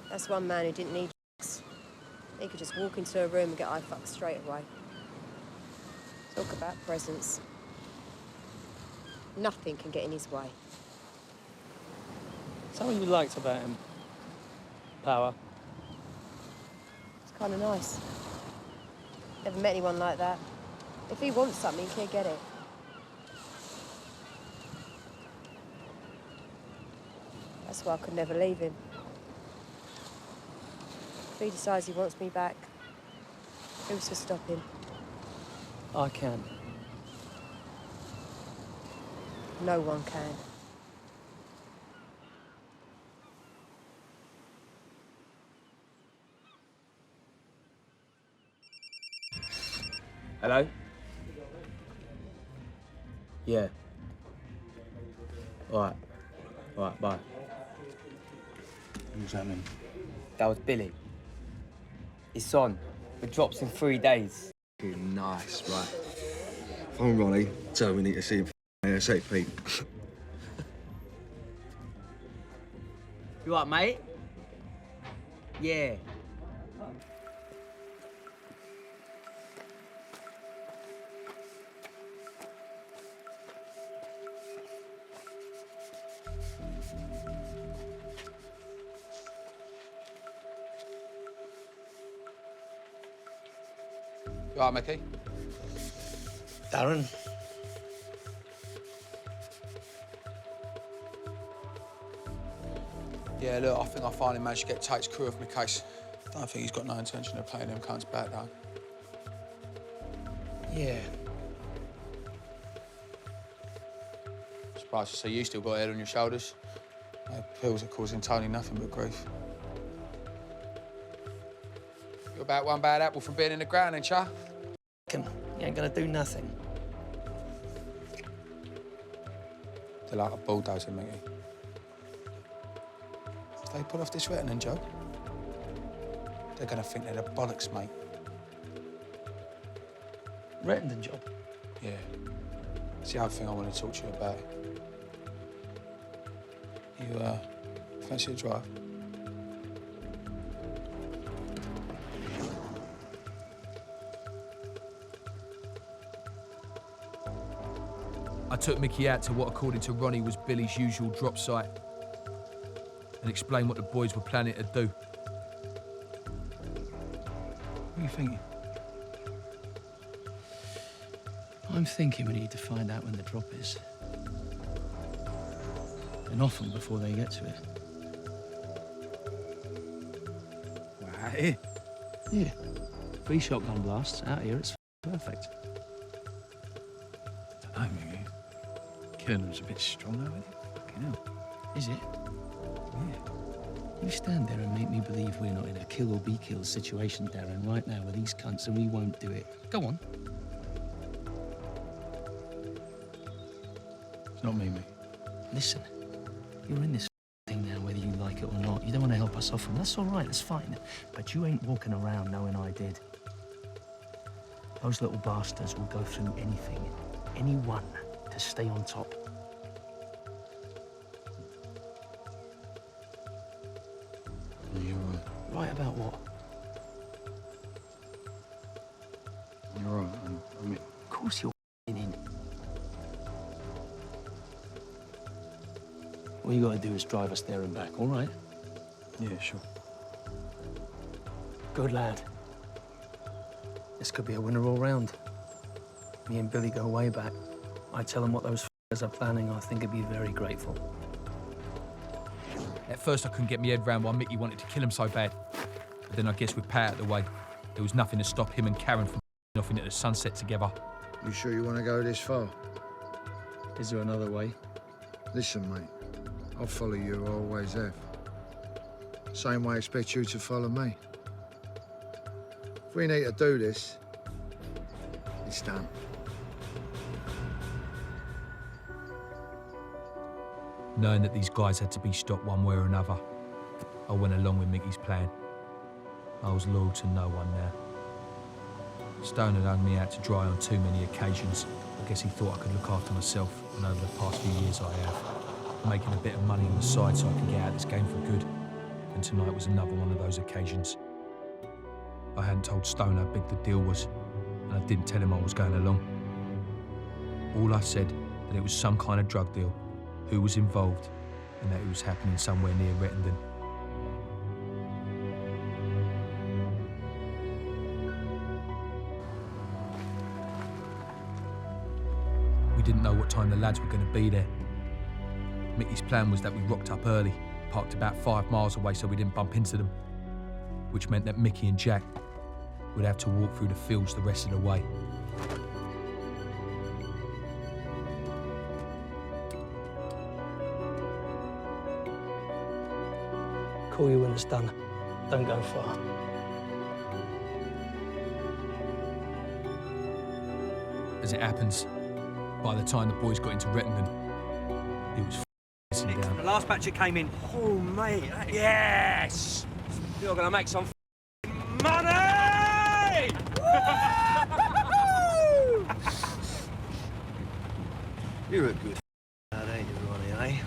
That's one man who didn't need drugs. He could just walk into a room and get eye fucked straight away. Talk about presence. Nothing can get in his way. Is that what you liked about him? Power? It's kind of nice. Never met anyone like that. If he wants something, he'll get it. That's why I could never leave him. If he decides he wants me back, who's to stop him? I can. No one can. Hello? Yeah. All right. All right, bye. What's that mean? That was Billy. It's on. It drops in 3 days. Nice, right. If I'm Ronnie, tell me we need to see him ASAP. You all right, mate? Yeah. You all right, Mickey? Darren? Yeah, look, I think I finally managed to get Tate's crew off my case. I don't think he's got no intention of playing them cunts back, though. Yeah. Surprised to see you still got a head on your shoulders. Pills are causing Tony nothing but grief. You're about one bad apple from being in the ground, ain't ya? You ain't gonna do nothing. They're like a bulldozer, Mickey. If they pull off this Reynolds job, they're gonna think they're the bollocks, mate. Reynolds job? Yeah. It's the other thing I want to talk to you about. You, fancy a drive? I took Mickey out to what, according to Ronnie, was Billy's usual drop site and explained what the boys were planning to do. What are you thinking? I'm thinking we need to find out when the drop is. And often before they get to it. Right. Yeah. 3 shotgun blasts out here, it's perfect. I don't know, Mickey. Killing them's a bit strong, though, isn't it? Fucking hell. Is it? Yeah. You stand there and make me believe we're not in a kill or be killed situation, Darren, right now with these cunts, and we won't do it. Go on. It's not me, Mickey. Listen, you're in this thing now, whether you like it or not. You don't want to help us off from. That's all right, that's fine. But you ain't walking around knowing I did. Those little bastards will go through anything, anyone, to stay on top. You're right. Right about what? You're right. I mean... Of course you're in. All you got to do is drive us there and back, all right? Yeah, sure. Good lad. This could be a winner all round. Me and Billy go way back. I tell them what those f***ers are planning, I think he'd be very grateful. At first, I couldn't get my head round why Mickey wanted to kill him so bad. But then I guess with Pat out of the way, there was nothing to stop him and Karen from off into the sunset together. You sure you want to go this far? Is there another way? Listen, mate. I'll follow you, I always have. Same way I expect you to follow me. If we need to do this, it's done. Knowing that these guys had to be stopped one way or another, I went along with Mickey's plan. I was loyal to no one now. Stone had hung me out to dry on too many occasions. I guess he thought I could look after myself, and over the past few years I have. Making a bit of money on the side so I could get out of this game for good. And tonight was another one of those occasions. I hadn't told Stone how big the deal was, and I didn't tell him I was going along. All I said, that it was some kind of drug deal, who was involved, and that it was happening somewhere near Rettendon. We didn't know what time the lads were going to be there. Mickey's plan was that we rocked up early, parked about 5 miles away so we didn't bump into them, which meant that Mickey and Jack would have to walk through the fields the rest of the way. Call you when it's done. Don't go far. As it happens, by the time the boys got into Rettendon, it was f***ing down. The last batch that came in. Oh, mate. Yes! You're gonna make some money! You're a good lad, ain't you, Ronnie, eh?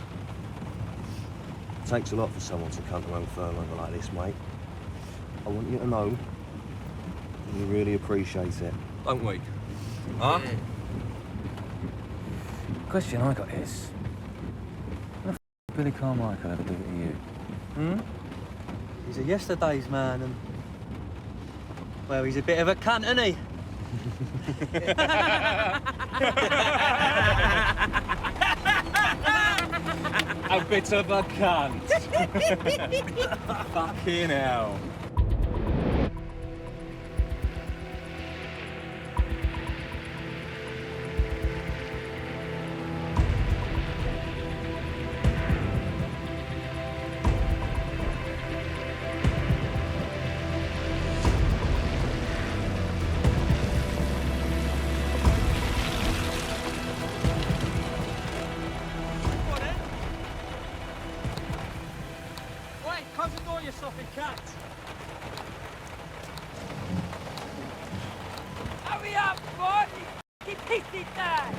Takes a lot for someone to come to own firm over like this, mate. I want you to know we really appreciate it. Don't we? Huh? Question I got is, what the f Billy Carmichael ever do it to you? Hmm? He's a yesterday's man, and well, he's a bit of a cunt, isn't he? A bit of a cunt. Fucking hell. Hurry up, boy! He picked it down!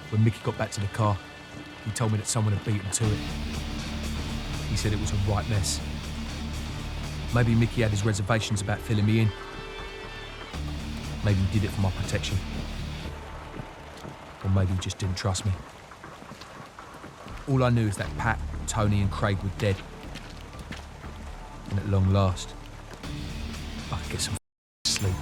When Mickey got back to the car, he told me that someone had beaten to it. He said it was a right mess. Maybe Mickey had his reservations about filling me in. Maybe he did it for my protection. Or maybe he just didn't trust me. All I knew is that Pat, Tony and Craig were dead. And at long last, I could get some sleep.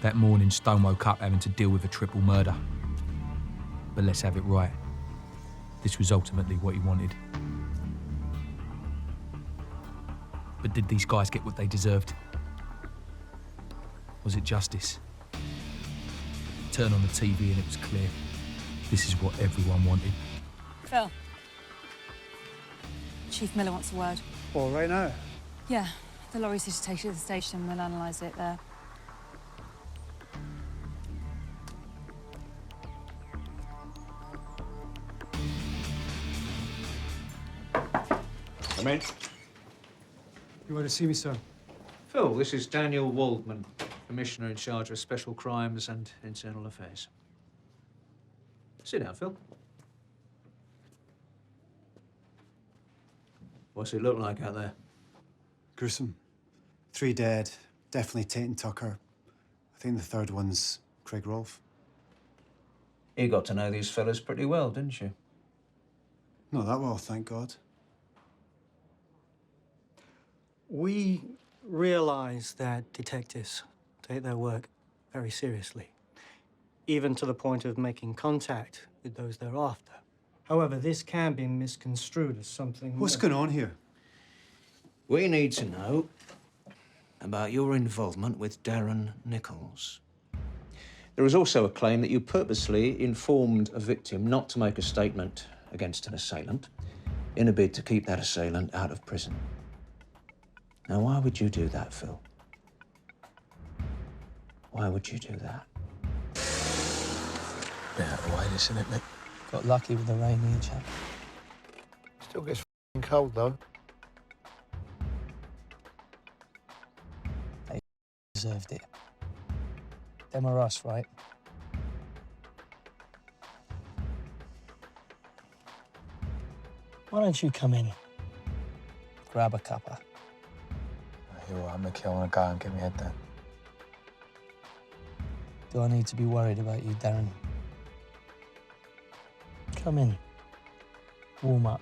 That morning, Stone woke up having to deal with a triple murder. But let's have it right. This was ultimately what he wanted. But did these guys get what they deserved? Was it justice? Turn on the TV and it was clear. This is what everyone wanted. Phil. Chief Miller wants a word. Well, right now? Yeah, the lorry's here to take you to the station. We'll analyse it there. Commence. You want to see me, sir? Phil, this is Daniel Waldman, Commissioner in charge of Special Crimes and Internal Affairs. Sit down, Phil. What's it look like out there? Gruesome. 3 dead. Definitely Tate and Tucker. I think the third one's Craig Rolfe. You got to know these fellas pretty well, didn't you? Not that well, thank God. We realise that detectives take their work very seriously, even to the point of making contact with those they're after. However, this can be misconstrued as something What's going on here? We need to know about your involvement with Darren Nichols. There is also a claim that you purposely informed a victim not to make a statement against an assailant in a bid to keep that assailant out of prison. Now, why would you do that, Phil? Why would you do that? Bit out of the way, this, isn't it, Mick? Got lucky with the rain here, chap. Still gets f***ing cold, though. They deserved it. Them are us, right? Why don't you come in? Grab a cuppa. You're all right, Mickey. I want to go and get my head down. Do I need to be worried about you, Darren? Come in. Warm up.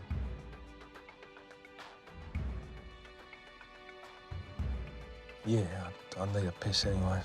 Yeah, I need a piss anyway.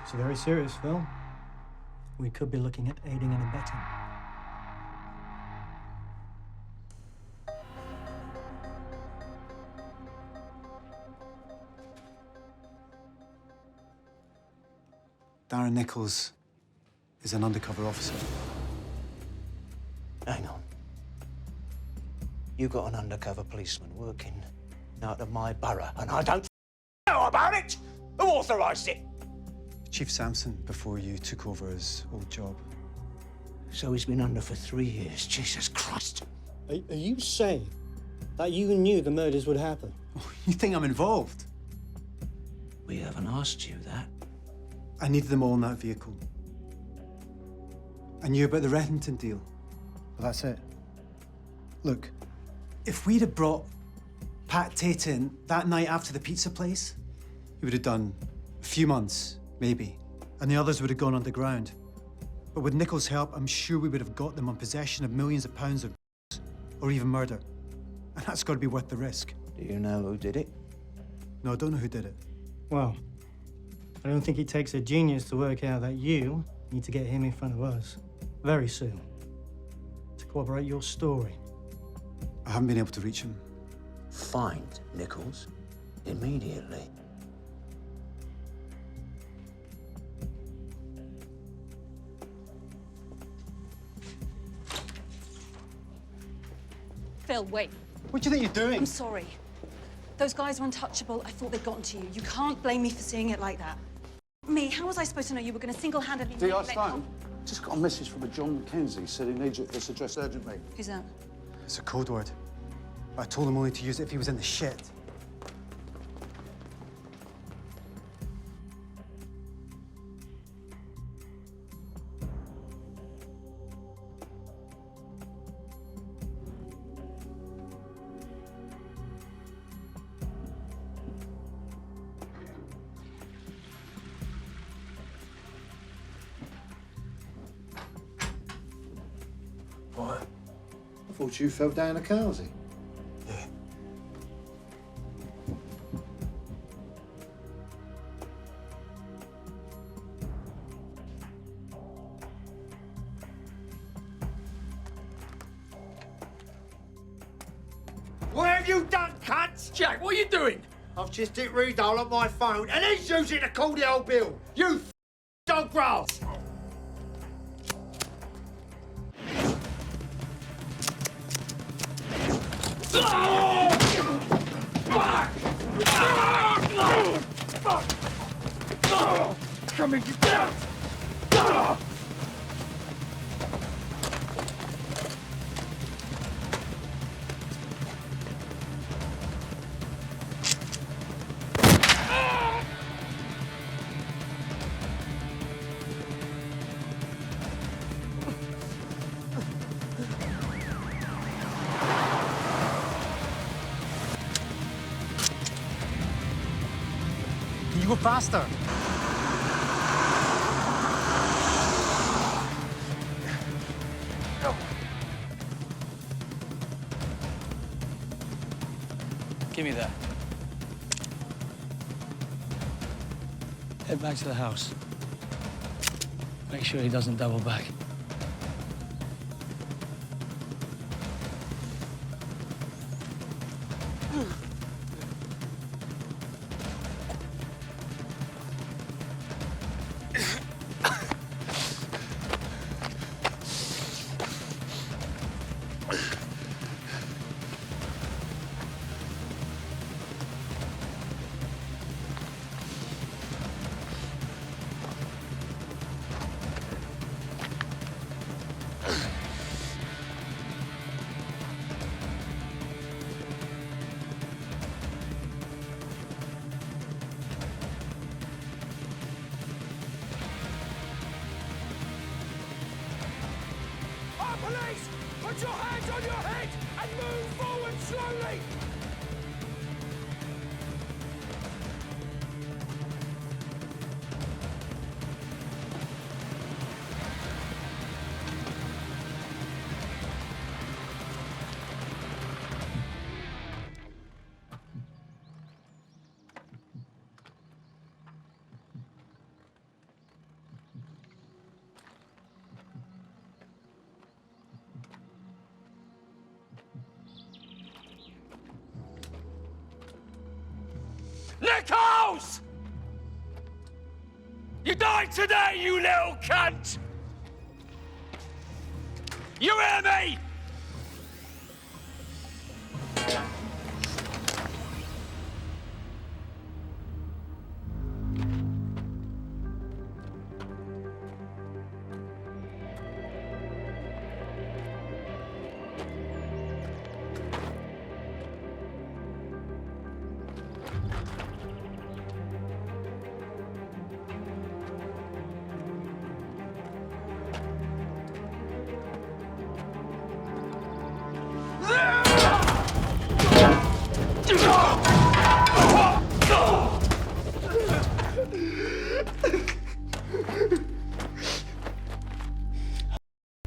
It's very serious, Phil. We could be looking at aiding and abetting. Darren Nichols is an undercover officer. Hang on. You got an undercover policeman working out of my borough, and I don't know about it! Who authorised it? Chief Sampson, before you took over his old job. So he's been under for 3 years. Jesus Christ. Are you saying that you knew the murders would happen? Oh, you think I'm involved? We haven't asked you that. I needed them all in that vehicle. I knew about the Reddington deal. Well, that's it. Look, if we'd have brought Pat Tate in that night after the pizza place, he would have done a few months, maybe, and the others would have gone underground. But with Nichols' help, I'm sure we would have got them on possession of millions of pounds of or even murder. And that's got to be worth the risk. Do you know who did it? No, I don't know who did it. Well, I don't think it takes a genius to work out that you need to get him in front of us very soon to corroborate your story. I haven't been able to reach him. Find Nichols immediately. Phil, wait. What do you think you're doing? I'm sorry. Those guys were untouchable. I thought they'd gotten to you. You can't blame me for seeing it like that. Me, how was I supposed to know you were going to single-handedly... D.I. Stone, just got a message from a John Mackenzie. Said he needs you at this address urgently. Who's that? It's a code word. I told him only to use it if he was in the shit. What? I thought you fell down a carsey. Yeah. What have you done, cunt? Jack, what are you doing? I've just hit redial on my phone and he's using it to call the old bill. You dog grass. Come here, you down! Can you go faster? Give me that. Head back to the house. Make sure he doesn't double back. Police! Put your hands on your head and move forward slowly! Nichols! You died today, you little cunt! You hear me?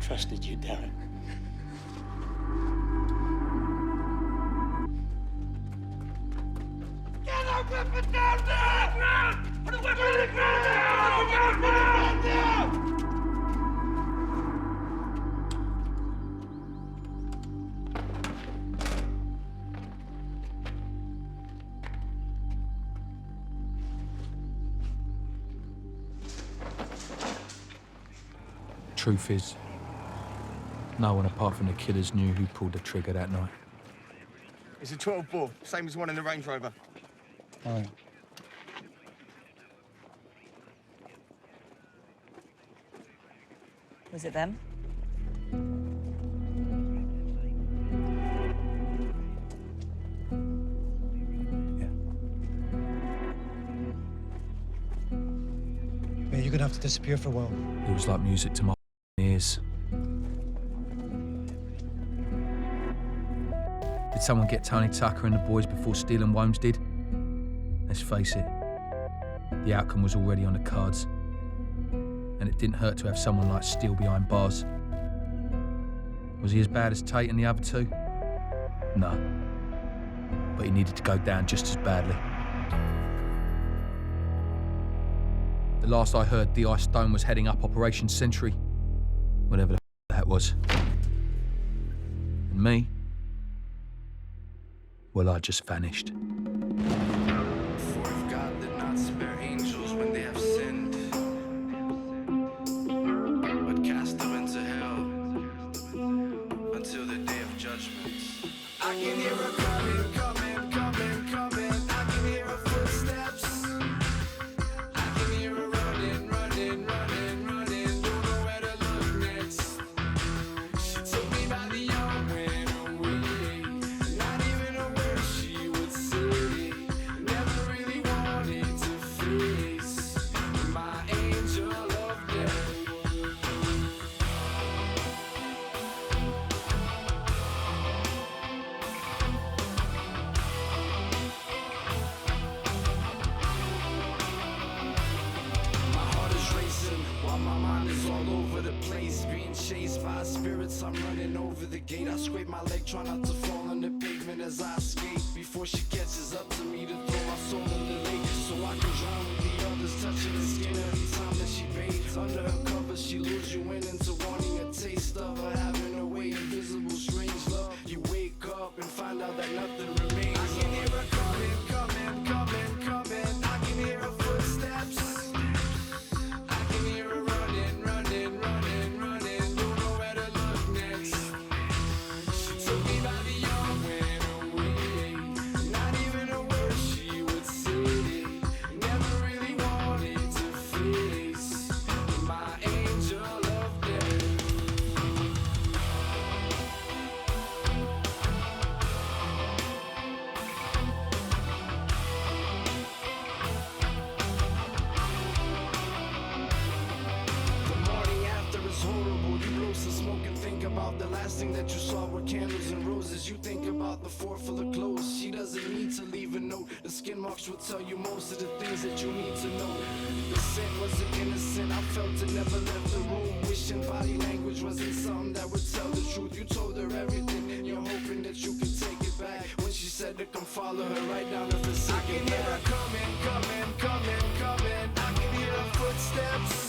Trusted you, damn it. Get a weapon down there! Put a weapon on the ground now! Put a weapon down! Truth is, no one apart from the killers knew who pulled the trigger that night. It's a 12-bore, same as one in the Range Rover. Oh. Was it them? Mate, you're gonna have to disappear for a while. It was like music to my ears. Did someone get Tony Tucker and the boys before Steele and Womes did? Let's face it, the outcome was already on the cards. And it didn't hurt to have someone like Steele behind bars. Was he as bad as Tate and the other two? No. But he needed to go down just as badly. The last I heard, D.I. Stone was heading up Operation Sentry. Whatever the that was. And me? Well, I just vanished. For if God did not spare angels when they have sinned, but cast them into hell until the day of judgment. I can hear a coming, coming, coming, coming. I can hear her footsteps. I can hear her running, running, running, running. Don't know where to look next. She took me by the arm, went away. Not even a word she would say. Never really wanted to face my angel of death. My heart is racing while my mind is all over the place. Being chased by spirits, I'm running over the gate. I scrape my leg, try not to fall on the pavement as I escape. Before she catches up to me to throw my soul in the lake, so I can drown with the others, touching the skin every time that she bathes. Under her cover, she lures you in into wanting a taste of her, having her way invisible, strange love. You wake up and find out that nothing remains. I can hear her coming, coming, coming, coming. I can hear her footsteps. I can hear her running, running, running, running. Don't know where to look next. She took me by the arm, went away. Not even a word she would say. Never really wanted to face my angel of death. The morning after is horrible. You blow some smoke and think about the last thing that you saw were candles and roses. You think about the floor full of clothes. She doesn't need to leave a note. The skin marks will tell you most of the things that you need to know. The scent wasn't innocent. I felt it, never left the room. Wishing body language wasn't something that would tell the truth. You told her everything and you're hoping that you can take it back. When she said to come follow her right down to the I can hear her coming, coming, coming, coming. I can hear her footsteps.